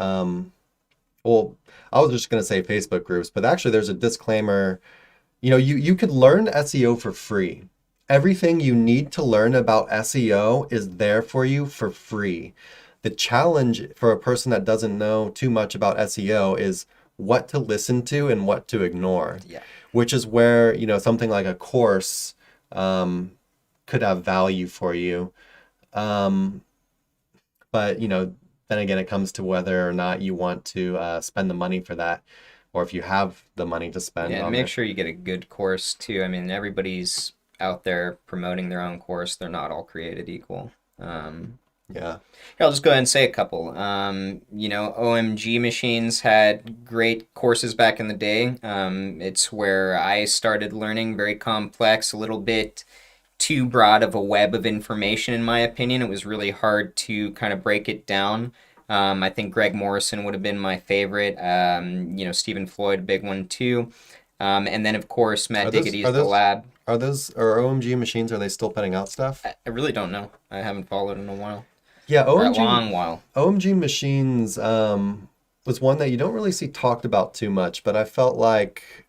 A: I was just going to say Facebook groups, but actually there's a disclaimer. You could learn SEO for free. Everything you need to learn about SEO is there for you for free. The challenge for a person that doesn't know too much about SEO is what to listen to and what to ignore.
B: Yeah.
A: Which is where, something like a course could have value for you. But, then again, it comes to whether or not you want to spend the money for that, or if you have the money to spend on
B: make
A: it.
B: sure you get a good course, too. I mean, everybody's out there promoting their own course. They're not all created equal.
A: Yeah.
B: Here, I'll just go ahead and say a couple. OMG Machines had great courses back in the day. It's where I started learning, very complex, a little bit too broad of a web of information, in my opinion. It was really hard to kind of break it down. I think Greg Morrison would have been my favorite. Stephen Floyd, a big one too. And then, of course, Matt Diggity's The Lab.
A: Are OMG Machines, are they still putting out stuff?
B: I really don't know. I haven't followed in a while.
A: Yeah,
B: a long while.
A: OMG Machines was one that you don't really see talked about too much, but I felt like,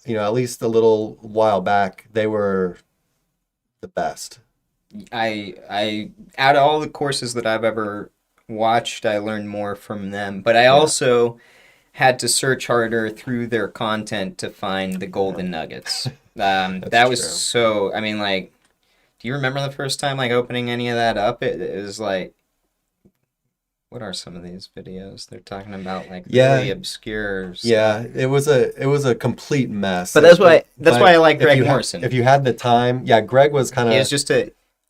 A: at least a little while back, they were the best.
B: I out of all the courses that I've ever watched, I learned more from them, but I also had to search harder through their content to find the golden nuggets. That was true. So, I mean, like, do you remember the first time, like, opening any of that up? It was like, what are some of these videos? They're talking about, like, really obscure stuff.
A: Yeah, it was a complete mess.
B: But that's why I like Greg Morrison.
A: If you had the time, Greg was kind of...
B: He was just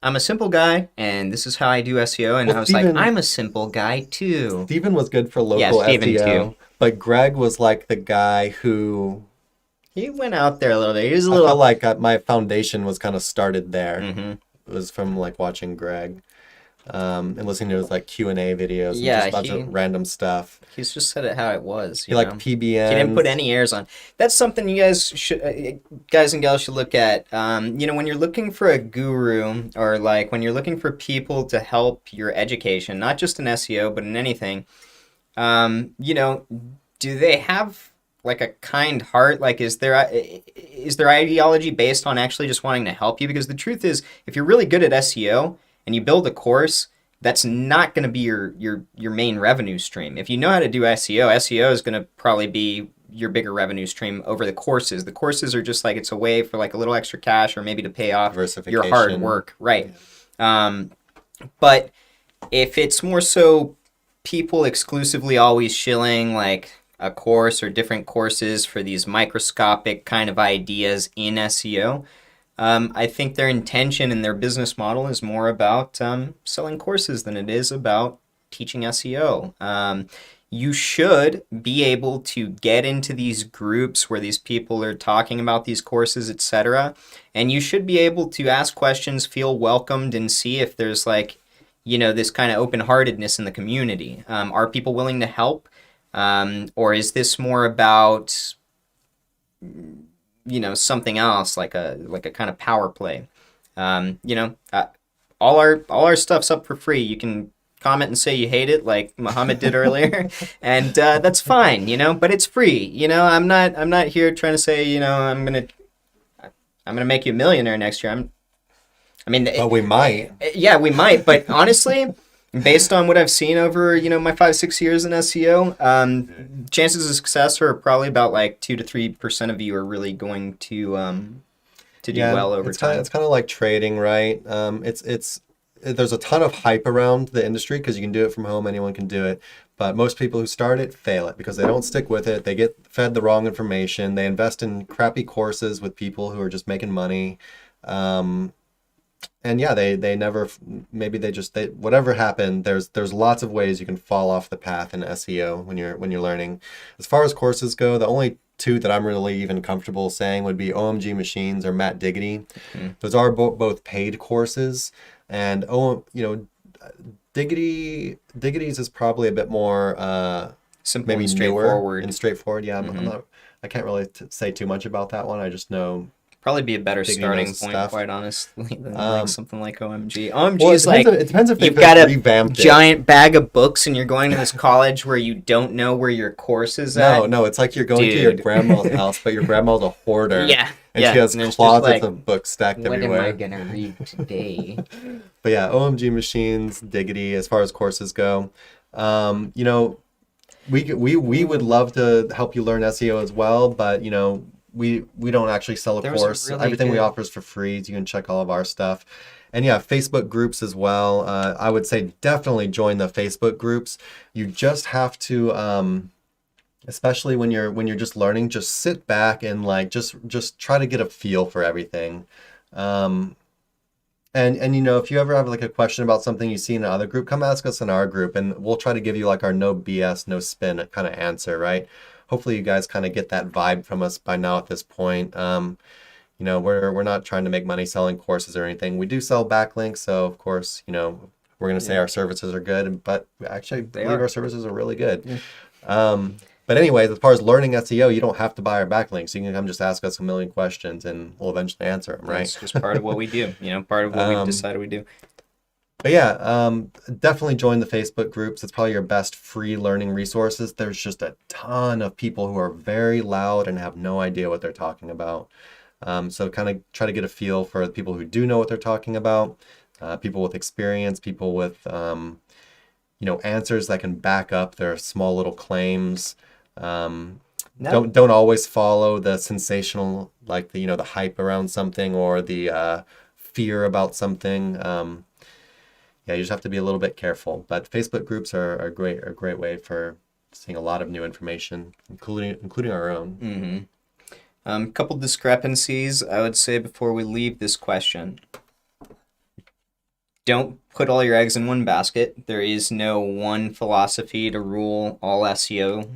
B: I'm a simple guy, and this is how I do SEO. And I was Steven, like, I'm a simple guy, too.
A: Steven was good for local SEO. Too. But Greg was like the guy who...
B: He went out there a little bit. He was a
A: I
B: little.
A: felt like my foundation was kind of started there.
B: Mm-hmm.
A: It was from like watching Greg, and listening to his like Q&A videos and
B: Yeah,
A: just lots of random stuff.
B: he's just said it how it was.
A: He like
B: He didn't put
A: PBNs.
B: any airs on. That's something you guys should, guys and gals should look at. When you're looking for a guru, or like when you're looking for people to help your education, not just in SEO but in anything, do they have like a kind heart? Like, is their ideology based on actually just wanting to help you? Because the truth is, if you're really good at SEO and you build a course, that's not going to be your main revenue stream. If you know how to do SEO is going to probably be your bigger revenue stream over the courses. The courses are just like, it's a way for like a little extra cash or maybe to pay off your hard work. Right. But if it's more so people exclusively always shilling like a course or different courses for these microscopic kind of ideas in SEO, I think their intention and their business model is more about selling courses than it is about teaching SEO. You should be able to get into these groups where these people are talking about these courses, etc. And you should be able to ask questions, feel welcomed, and see if there's like, this kind of open-heartedness in the community. Are people willing to help? Or is this more about something else, like a kind of power play? All our stuff's up for free. You can comment and say you hate it, like Muhammad did earlier, and that's fine, but it's free. I'm not here trying to say, I'm gonna make you a millionaire next year.
A: But we might.
B: Yeah, we might. But honestly, based on what I've seen over, my 5-6 years in SEO, chances of success are probably about like 2 to 3% of you are really going to do well over time.
A: It's kind of like trading, right? There's a ton of hype around the industry because you can do it from home. Anyone can do it. But most people who start it fail it because they don't stick with it. They get fed the wrong information. They invest in crappy courses with people who are just making money. And yeah, they never, maybe they whatever happened, there's lots of ways you can fall off the path in SEO when you're learning. As far as courses go, the only two that I'm really even comfortable saying would be OMG Machines or Matt Diggity. Mm-hmm. Those are both paid courses, and Diggity's is probably a bit more
B: simple,
A: maybe
B: and straightforward.
A: Yeah,
B: Mm-hmm.
A: I can't really say too much about that one. I just know.
B: Probably be a better starting point,
A: stuff.
B: Quite honestly, than like something like OMG. OMG
A: Well,
B: is like,
A: it depends if
B: you've
A: they've
B: got a
A: revamped
B: giant bag of books and you're going to this college where you don't know where your course is at.
A: No, it's like you're going to your grandma's house, but your grandma's a hoarder.
B: Yeah.
A: And she has closets of books stacked
B: what
A: everywhere.
B: What am I going to read today?
A: But yeah, OMG Machines, Diggity, as far as courses go. We would love to help you learn SEO as well, but we don't actually sell a course. Everything we offer is for free. So you can check all of our stuff. And yeah, Facebook groups as well. I would say definitely join the Facebook groups. You just have to, especially when you're just learning, just sit back and like just try to get a feel for everything. And if you ever have like a question about something you see in another group, come ask us in our group, and we'll try to give you like our no BS, no spin kind of answer, right? Hopefully you guys kind of get that vibe from us by now at this point. We're not trying to make money selling courses or anything. We do sell backlinks, so of course, we're going to say our services are good, but we actually believe our services are really good. Yeah. But anyways, as far as learning SEO, you don't have to buy our backlinks. You can come just ask us a million questions and we'll eventually answer them, right?
B: It's just part of what we do, part of what we've decided we do.
A: But yeah, definitely join the Facebook groups. It's probably your best free learning resources. There's just a ton of people who are very loud and have no idea what they're talking about. So kind of try to get a feel for the people who do know what they're talking about, people with experience, people with answers that can back up their small little claims. Don't always follow the sensational, like the hype around something or the fear about something. Yeah, you just have to be a little bit careful. But Facebook groups are a great way for seeing a lot of new information, including our own.
B: Mm-hmm. Couple discrepancies, I would say, before we leave this question. Don't put all your eggs in one basket. There is no one philosophy to rule all SEO,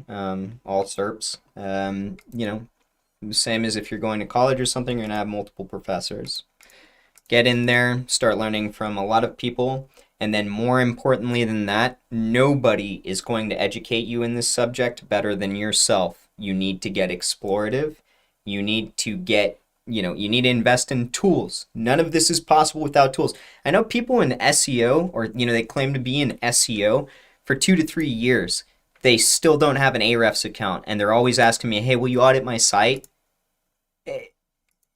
B: all SERPs. The same as if you're going to college or something, you're going to have multiple professors. Get in there, start learning from a lot of people, and then more importantly than that, nobody is going to educate you in this subject better than yourself. You need to get explorative. You need to get, you need to invest in tools. None of this is possible without tools. I know people in SEO, or, they claim to be in SEO for 2 to 3 years. They still don't have an Ahrefs account, and they're always asking me, hey, will you audit my site?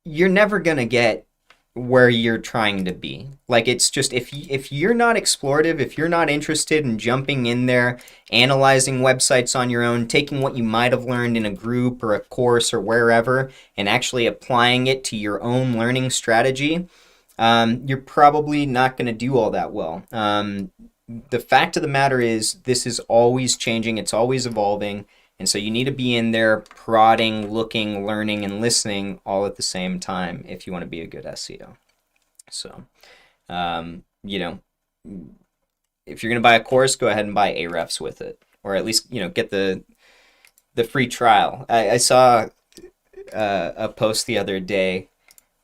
B: You're never going to get where you're trying to be. Like, it's just, if you're not explorative, if you're not interested in jumping in there, analyzing websites on your own, taking what you might have learned in a group or a course or wherever, and actually applying it to your own learning strategy, you're probably not going to do all that well. The fact of the matter is, this is always changing, it's always evolving, and so you need to be in there prodding, looking, learning, and listening all at the same time if you want to be a good SEO. So, if you're going to buy a course, go ahead and buy Ahrefs with it, or at least, get the free trial. I saw a post the other day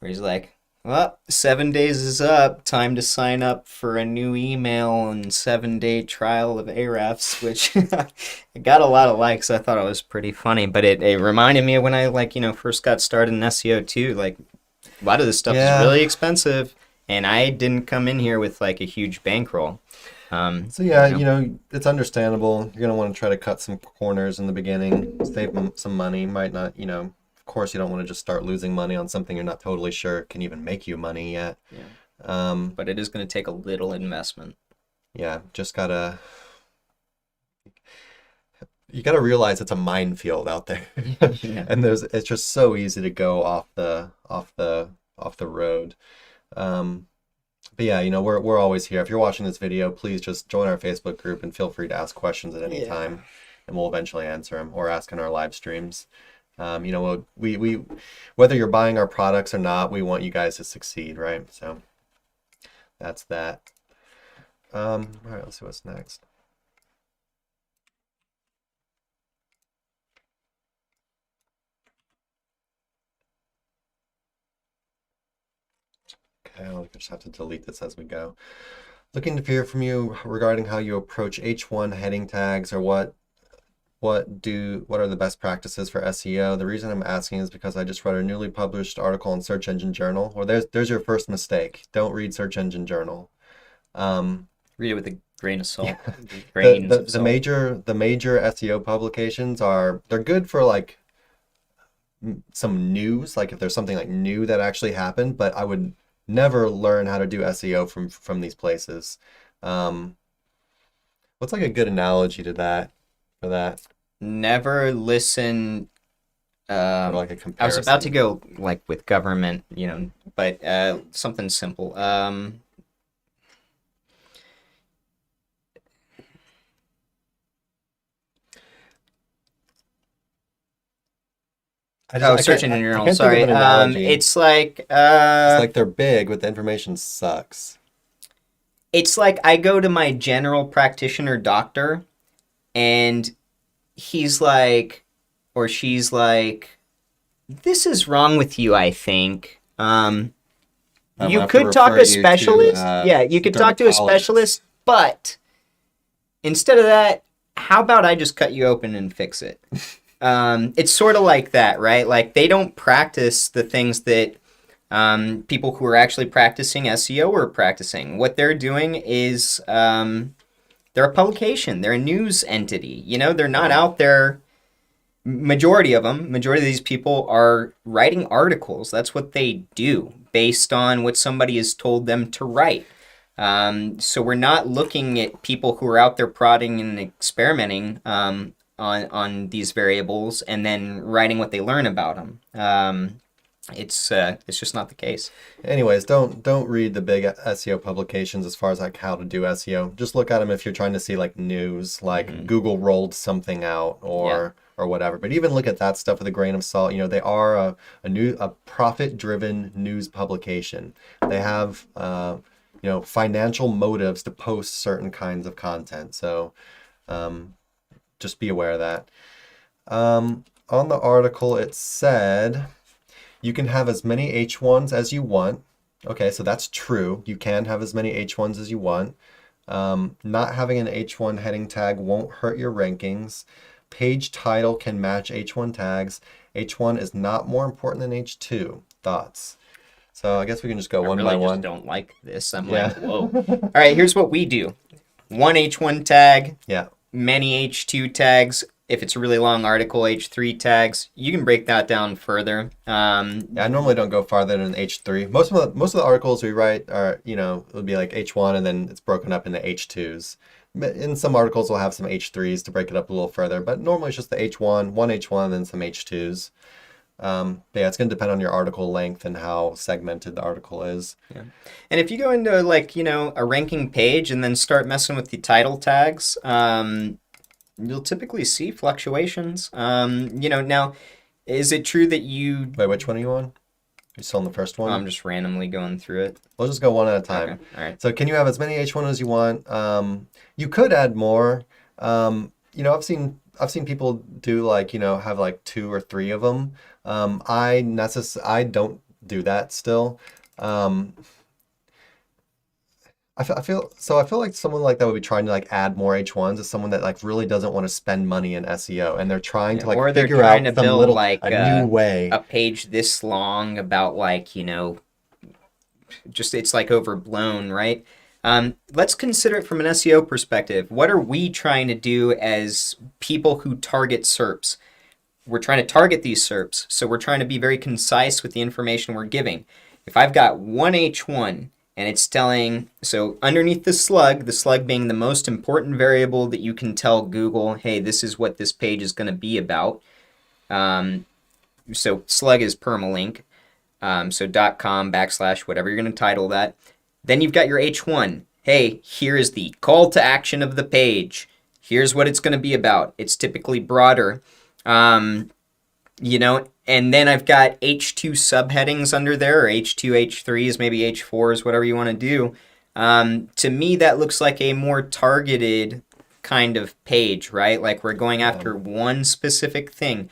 B: where he's like, well, 7 days is up. Time to sign up for a new email and 7-day trial of Ahrefs, which it got a lot of likes. I thought it was pretty funny, but it reminded me of when I first got started in SEO too. Like, a lot of this stuff is really expensive, and I didn't come in here with a huge bankroll.
A: It's understandable. You're gonna want to try to cut some corners in the beginning, save some money. Might not, Of course, you don't want to just start losing money on something you're not totally sure can even make you money yet.
B: Yeah. But it is going to take a little investment.
A: Yeah, you gotta realize it's a minefield out there,
B: Yeah.
A: and it's just so easy to go off the road. But yeah, we're always here. If you're watching this video, please just join our Facebook group and feel free to ask questions at any time, and we'll eventually answer them or ask in our live streams. We whether you're buying our products or not, we want you guys to succeed, right? So that's that. All right, let's see what's next. Okay, I'll just have to delete this as we go. Looking to hear from you regarding how you approach H1 heading tags, or what are the best practices for SEO? The reason I'm asking is because I just read a newly published article in Search Engine Journal. Well, there's your first mistake. Don't read Search Engine Journal.
B: Read it with a grain of salt.
A: Yeah. The major SEO publications they're good for some news, if there's something new that actually happened, but I would never learn how to do SEO from these places. What's a good analogy to that? For that,
B: never listen.
A: Or a comparison.
B: I was about to go with government, but something simple. Search Engine Journal. Sorry. It's like
A: they're big, but the information sucks.
B: It's like I go to my general practitioner doctor, and he's like, or she's like, this is wrong with you, I think. You could talk to a specialist. You could talk to a specialist, but instead of that, how about I just cut you open and fix it? It's sort of like that, right? They don't practice the things that people who are actually practicing SEO are practicing. What they're doing is they're a publication. They're a news entity. They're not out there. Majority of these people are writing articles. That's what they do based on what somebody has told them to write. So we're not looking at people who are out there prodding and experimenting on these variables and then writing what they learn about them. It's just not the case.
A: Anyways, don't read the big SEO publications as far as how to do SEO. Just look at them if you're trying to see news, Google rolled something out or whatever. But even look at that stuff with a grain of salt. They are a profit-driven news publication. They have financial motives to post certain kinds of content. So just be aware of that. on the article, it said you can have as many H1s as you want. Okay, so that's true. You can have as many H1s as you want. Not having an H1 heading tag won't hurt your rankings. Page title can match H1 tags. H1 is not more important than H2. Thoughts? So I guess we can just go one by
B: really
A: one.
B: just don't like this. I'm
A: Yeah.
B: like, whoa. All right, here's what we do. One H1 tag,
A: Yeah.
B: many H2 tags. If it's a really long article, H3 tags. You can break that down further.
A: Yeah, I normally don't go farther than H3. Most of the articles we write are, it would be like H1 and then it's broken up into H2s. In some articles we'll have some H3s to break it up a little further, but normally it's just the H1, one H1, and then some H2s. But yeah, it's going to depend on your article length and how segmented the article is.
B: Yeah. And if you go into a ranking page and then start messing with the title tags, you'll typically see fluctuations. Now, is it true that you...
A: Wait, which one are you on? You're still on the first one?
B: I'm just randomly going through it.
A: We'll just go one at a time.
B: Okay, all right.
A: So can you have as many H1 as you want? You could add more. I've seen people do have 2 or 3 of them. I don't do that still. I feel like someone like that would be trying to add more H1s is someone that really doesn't want to spend money in SEO and they're trying to
B: or they're
A: figure
B: trying
A: out
B: to
A: some
B: build
A: a new way.
B: a page this long about just it's overblown, right? Let's consider it from an SEO perspective. What are we trying to do as people who target SERPs? We're trying to target these SERPs, so we're trying to be very concise with the information we're giving. If I've got one H1 and it's telling, so underneath the slug being the most important variable that you can tell Google, hey, this is what this page is going to be about. So slug is permalink. So .com / whatever you're going to title that. Then you've got your H1. Hey, here is the call to action of the page. Here's what it's going to be about. It's typically broader. And then I've got H2 subheadings under there, or H2, H3s, maybe H4s, whatever you want to do. To me, that looks like a more targeted kind of page, right? Like we're going after one specific thing.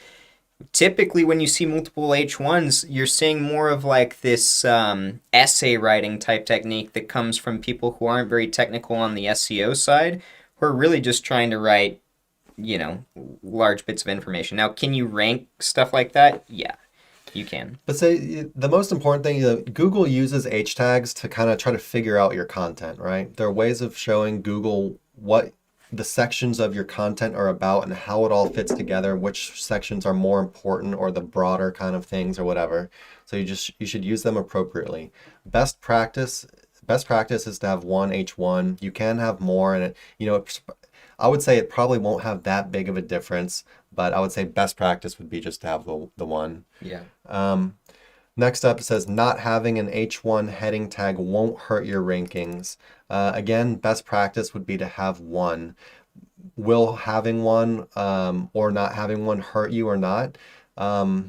B: Typically, when you see multiple H1s, you're seeing more of this essay writing type technique that comes from people who aren't very technical on the SEO side, who are really just trying to write large bits of information. Now, can you rank stuff like that? Yeah, you can.
A: But say the most important thing, Google uses H tags to kind of try to figure out your content, right? There are ways of showing Google what the sections of your content are about and how it all fits together, which sections are more important or the broader kind of things or whatever. So you should use them appropriately. Best practice is to have one H1. You can have more, and I would say it probably won't have that big of a difference, but I would say best practice would be just to have the one.
B: Yeah.
A: Next up, it says not having an H1 heading tag won't hurt your rankings. Again, best practice would be to have one. Will having one or not having one hurt you or not? I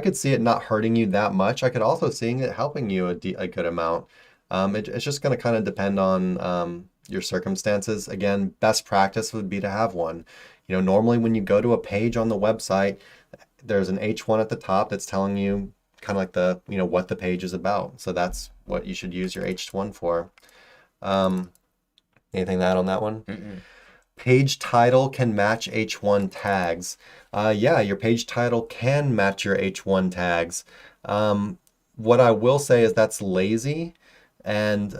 A: could see it not hurting you that much. I could also see it helping you a good amount. It's just going to kind of depend on your circumstances. Again, best practice would be to have one. Normally when you go to a page on the website, there's an H1 at the top that's telling you kind of like what the page is about. So that's what you should use your H1 for. Anything to add on that one?
B: Mm-mm.
A: Page title can match H1 tags. Yeah, your page title can match your H1 tags. What I will say is that's lazy. And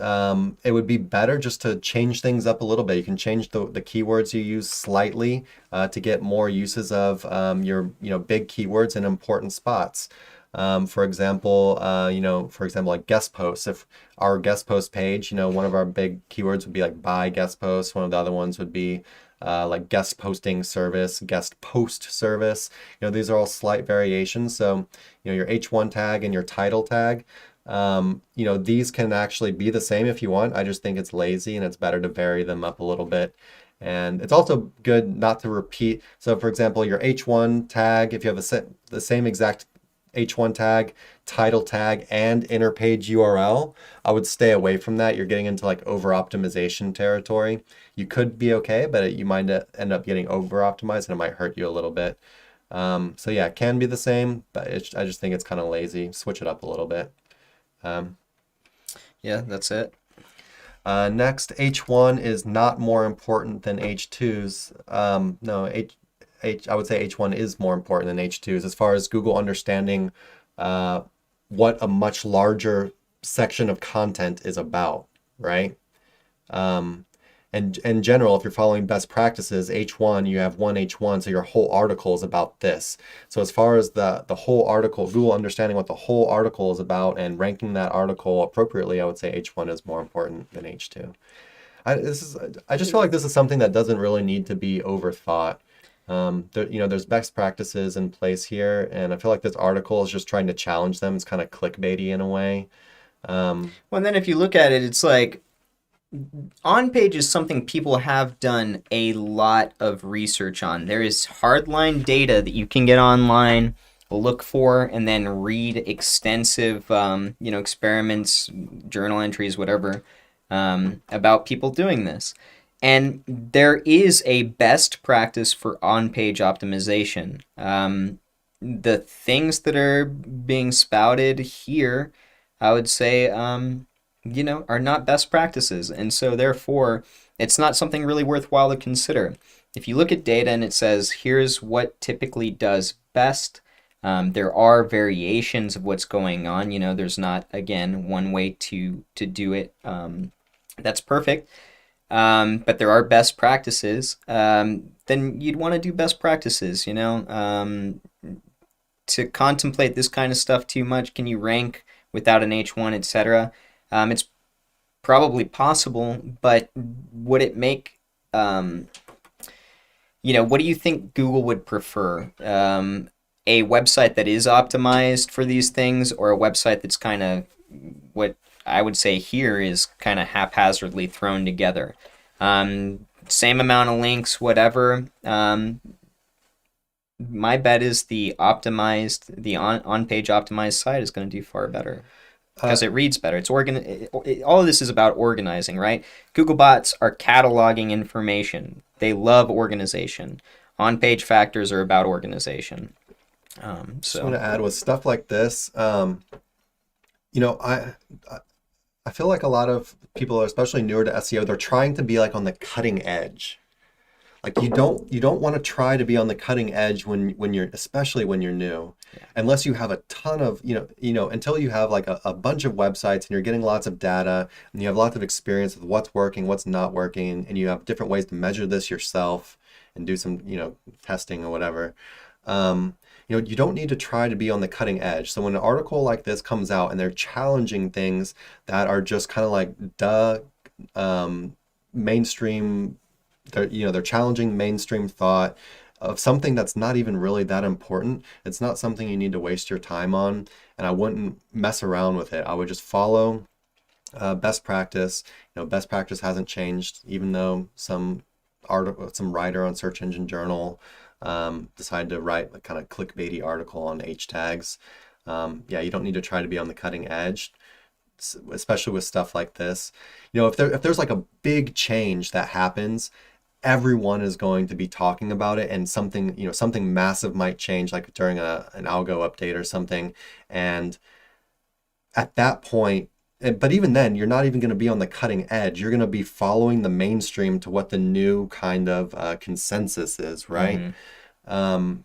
A: it would be better just to change things up a little bit. You can change the keywords you use slightly to get more uses of your big keywords in important spots. For example, like guest posts. If our guest post page, one of our big keywords would be like buy guest posts. One of the other ones would be like guest posting service, guest post service. These are all slight variations. So your H1 tag and your title tag. These can actually be the same if you want. I just think it's lazy and it's better to vary them up a little bit. And it's also good not to repeat. So for example, your H1 tag, if you have the same exact H1 tag, title tag, and inner page URL, I would stay away from that. You're getting into like over optimization territory. You could be okay, but you might end up getting over optimized and it might hurt you a little bit. So yeah, it can be the same, but I just think it's kind of lazy. Switch it up a little bit.
B: Yeah, that's it.
A: Next, H1 is not more important than H2's. No, I would say H1 is more important than H2's as far as Google understanding what a much larger section of content is about, right? And in general, if you're following best practices, H1, you have one H1, so your whole article is about this. So as far as the whole article, Google understanding what the whole article is about and ranking that article appropriately, I would say H1 is more important than H2. I just feel like this is something that doesn't really need to be overthought. There's best practices in place here, and I feel like this article is just trying to challenge them. It's kind of clickbaity in a way.
B: Well, and then if you look at it, it's like on page is something people have done a lot of research on. There is hardline data that you can get online, look for, and then read extensive, experiments, journal entries, whatever, about people doing this. And there is a best practice for on-page optimization. The things that are being spouted here, I would say, are not best practices. And so therefore, it's not something really worthwhile to consider. If you look at data and it says, here's what typically does best, there are variations of what's going on. There's not, again, one way to do it that's perfect. But there are best practices. Then you'd want to do best practices, to contemplate this kind of stuff too much. Can you rank without an H1, etc.? It's probably possible, but would it make, what do you think Google would prefer? A website that is optimized for these things, or a website that's kind of what I would say here is kind of haphazardly thrown together? Same amount of links, whatever. My bet is the on-page optimized site is going to do far better because it reads better. It's all of this is about organizing, right? Googlebots are cataloging information. They love organization. On-page factors are about organization.
A: Just want to add with stuff like this, I feel like a lot of people, especially newer to SEO, they're trying to be like on the cutting edge. Like you don't want to try to be on the cutting edge when you're, especially when you're new, unless you have a ton of, until you have like a bunch of websites and you're getting lots of data and you have lots of experience with what's working, what's not working, and you have different ways to measure this yourself and do some, testing or whatever. You don't need to try to be on the cutting edge. So when an article like this comes out and they're challenging things that are just kind of like mainstream, they're challenging mainstream thought of something that's not even really that important. It's not something you need to waste your time on, and I wouldn't mess around with it. I would just follow best practice. Best practice hasn't changed, even though some writer on Search Engine Journal decided to write a kind of clickbaity article on H tags. You don't need to try to be on the cutting edge, especially with stuff like this. If there's like a big change that happens, everyone is going to be talking about it, and something massive might change, like during an algo update or something. And at that point, but even then, you're not even going to be on the cutting edge. You're going to be following the mainstream to what the new kind of consensus is, right? Mm-hmm.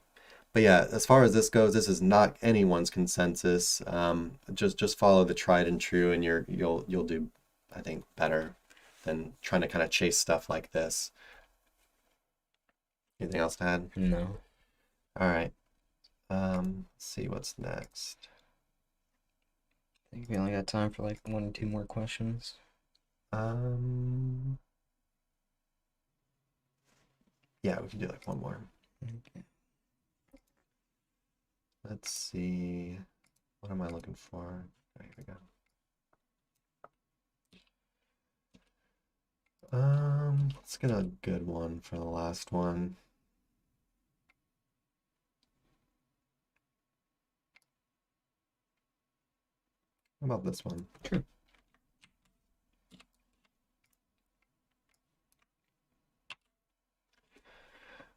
A: But yeah, as far as this goes, this is not anyone's consensus. Just follow the tried and true, and you'll do, I think, better than trying to kind of chase stuff like this. Anything else to add?
B: No.
A: All right. Let's see what's next.
B: I think we only got time for like 1 or 2 more questions.
A: Yeah, we can do like one more.
B: Okay.
A: Let's see. What am I looking for? Oh, here we go. Let's get a good one for the last one. How about this one?
B: Sure.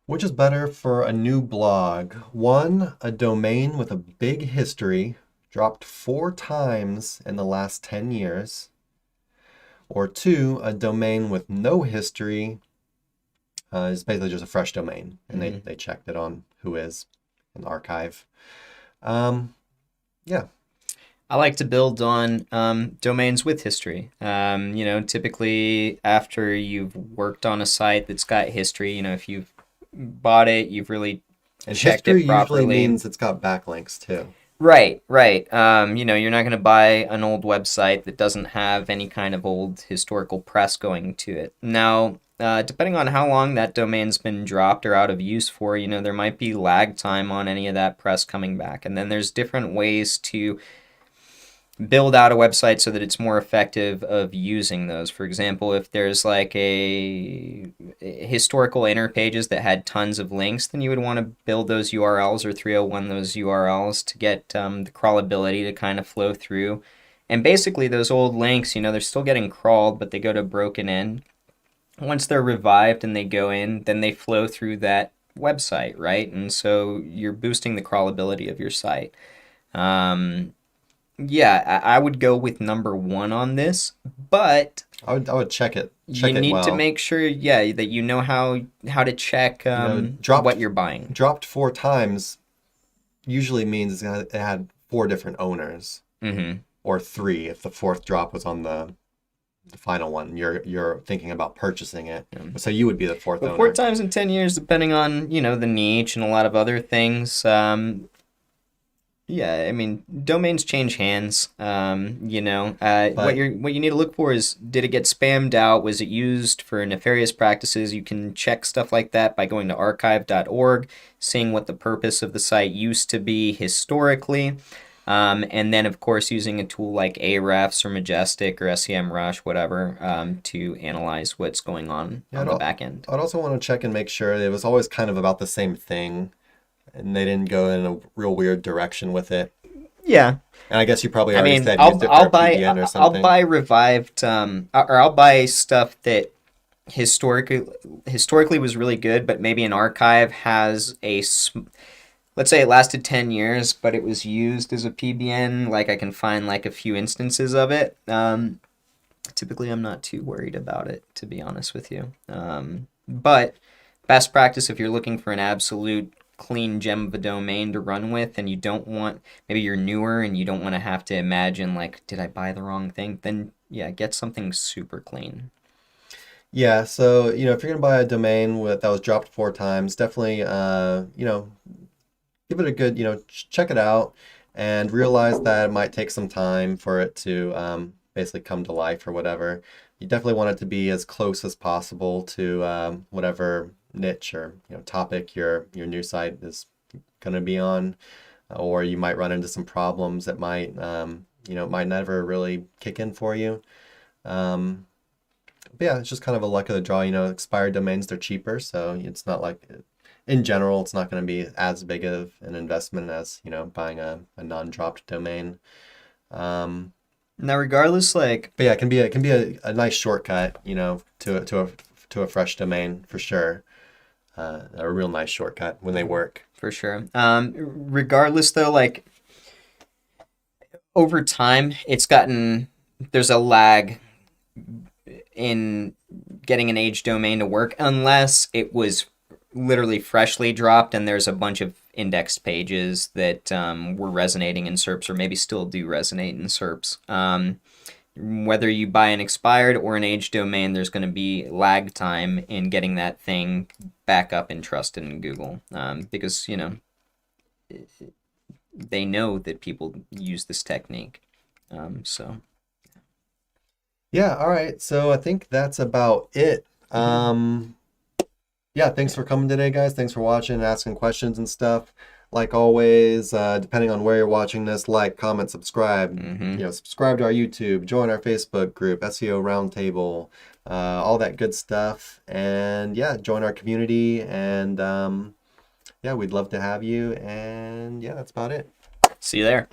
A: Which is better for a new blog? One, a domain with a big history, dropped 4 times in the last 10 years. Or two, a domain with no history, it's basically just a fresh domain, and they checked it on Whois in the archive. Yeah.
B: I like to build on domains with history. Typically after you've worked on a site that's got history, if you've bought it, you've really
A: And
B: checked
A: history
B: it properly.
A: usually means it's got backlinks too.
B: Right. You're not going to buy an old website that doesn't have any kind of old historical press going to it. Now, depending on how long that domain's been dropped or out of use for, there might be lag time on any of that press coming back. And then there's different ways to build out a website so that it's more effective of using those. For example, if there's like a historical inner pages that had tons of links, then you would want to build those URLs or 301 those URLs to get the crawlability to kind of flow through. And basically those old links, they're still getting crawled, but they go to broken in. Once they're revived and they go in, then they flow through that website, right? And so you're boosting the crawlability of your site. Yeah, I would go with number 1 on this, but
A: I would check it.
B: You need to make sure, that you know how to check what you're buying.
A: Dropped 4 times usually means it had 4 different owners, or 3 if the 4th drop was on the final one. You're thinking about purchasing it, so you would be the 4th owner.
B: 4 times in 10 years, depending on the niche and a lot of other things. Yeah, I mean, domains change hands. What you need to look for is, did it get spammed out? Was it used for nefarious practices? You can check stuff like that by going to archive.org, seeing what the purpose of the site used to be historically, and then, of course, using a tool like Ahrefs or Majestic or SEMrush, whatever, to analyze what's going on the back end.
A: I'd also want to check and make sure it was always kind of about the same thing, and they didn't go in a real weird direction with it.
B: Yeah.
A: And I guess you probably already said
B: I'll
A: used it for
B: buy
A: or something.
B: I'll buy revived, or I'll buy stuff that historically was really good, but maybe an archive has let's say it lasted 10 years, but it was used as a PBN. Like, I can find like a few instances of it. Typically, I'm not too worried about it, to be honest with you. But best practice, if you're looking for an absolute clean gem of a domain to run with, and you don't want, maybe you're newer and you don't want to have to imagine like, did I buy the wrong thing? Then get something super clean.
A: Yeah, so if you're gonna buy a domain that was dropped 4 times, definitely give it a good check it out, and realize that it might take some time for it to basically come to life or whatever. You definitely want it to be as close as possible to whatever niche or topic your new site is going to be on, or you might run into some problems that might might never really kick in for you. But yeah, it's just kind of a luck of the draw. Expired domains, they're cheaper, so it's not like, in general, it's not going to be as big of an investment as buying a non-dropped domain.
B: Now, regardless, but
A: yeah, it can be a nice shortcut, to a fresh domain for sure. A real nice shortcut when they work.
B: For sure. Regardless, though, over time, there's a lag in getting an aged domain to work, unless it was literally freshly dropped and there's a bunch of indexed pages that were resonating in SERPs, or maybe still do resonate in SERPs. Whether you buy an expired or an aged domain, there's going to be lag time in getting that thing back up and trusted in Google, because they know that people use this technique.
A: Yeah, all right. So I think that's about it. Yeah, thanks for coming today, guys. Thanks for watching and asking questions and stuff. Like always, depending on where you're watching this, like, comment, subscribe. Subscribe to our YouTube, join our Facebook group, SEO Roundtable, all that good stuff. And yeah, join our community. And we'd love to have you. And yeah, that's about it.
B: See you there.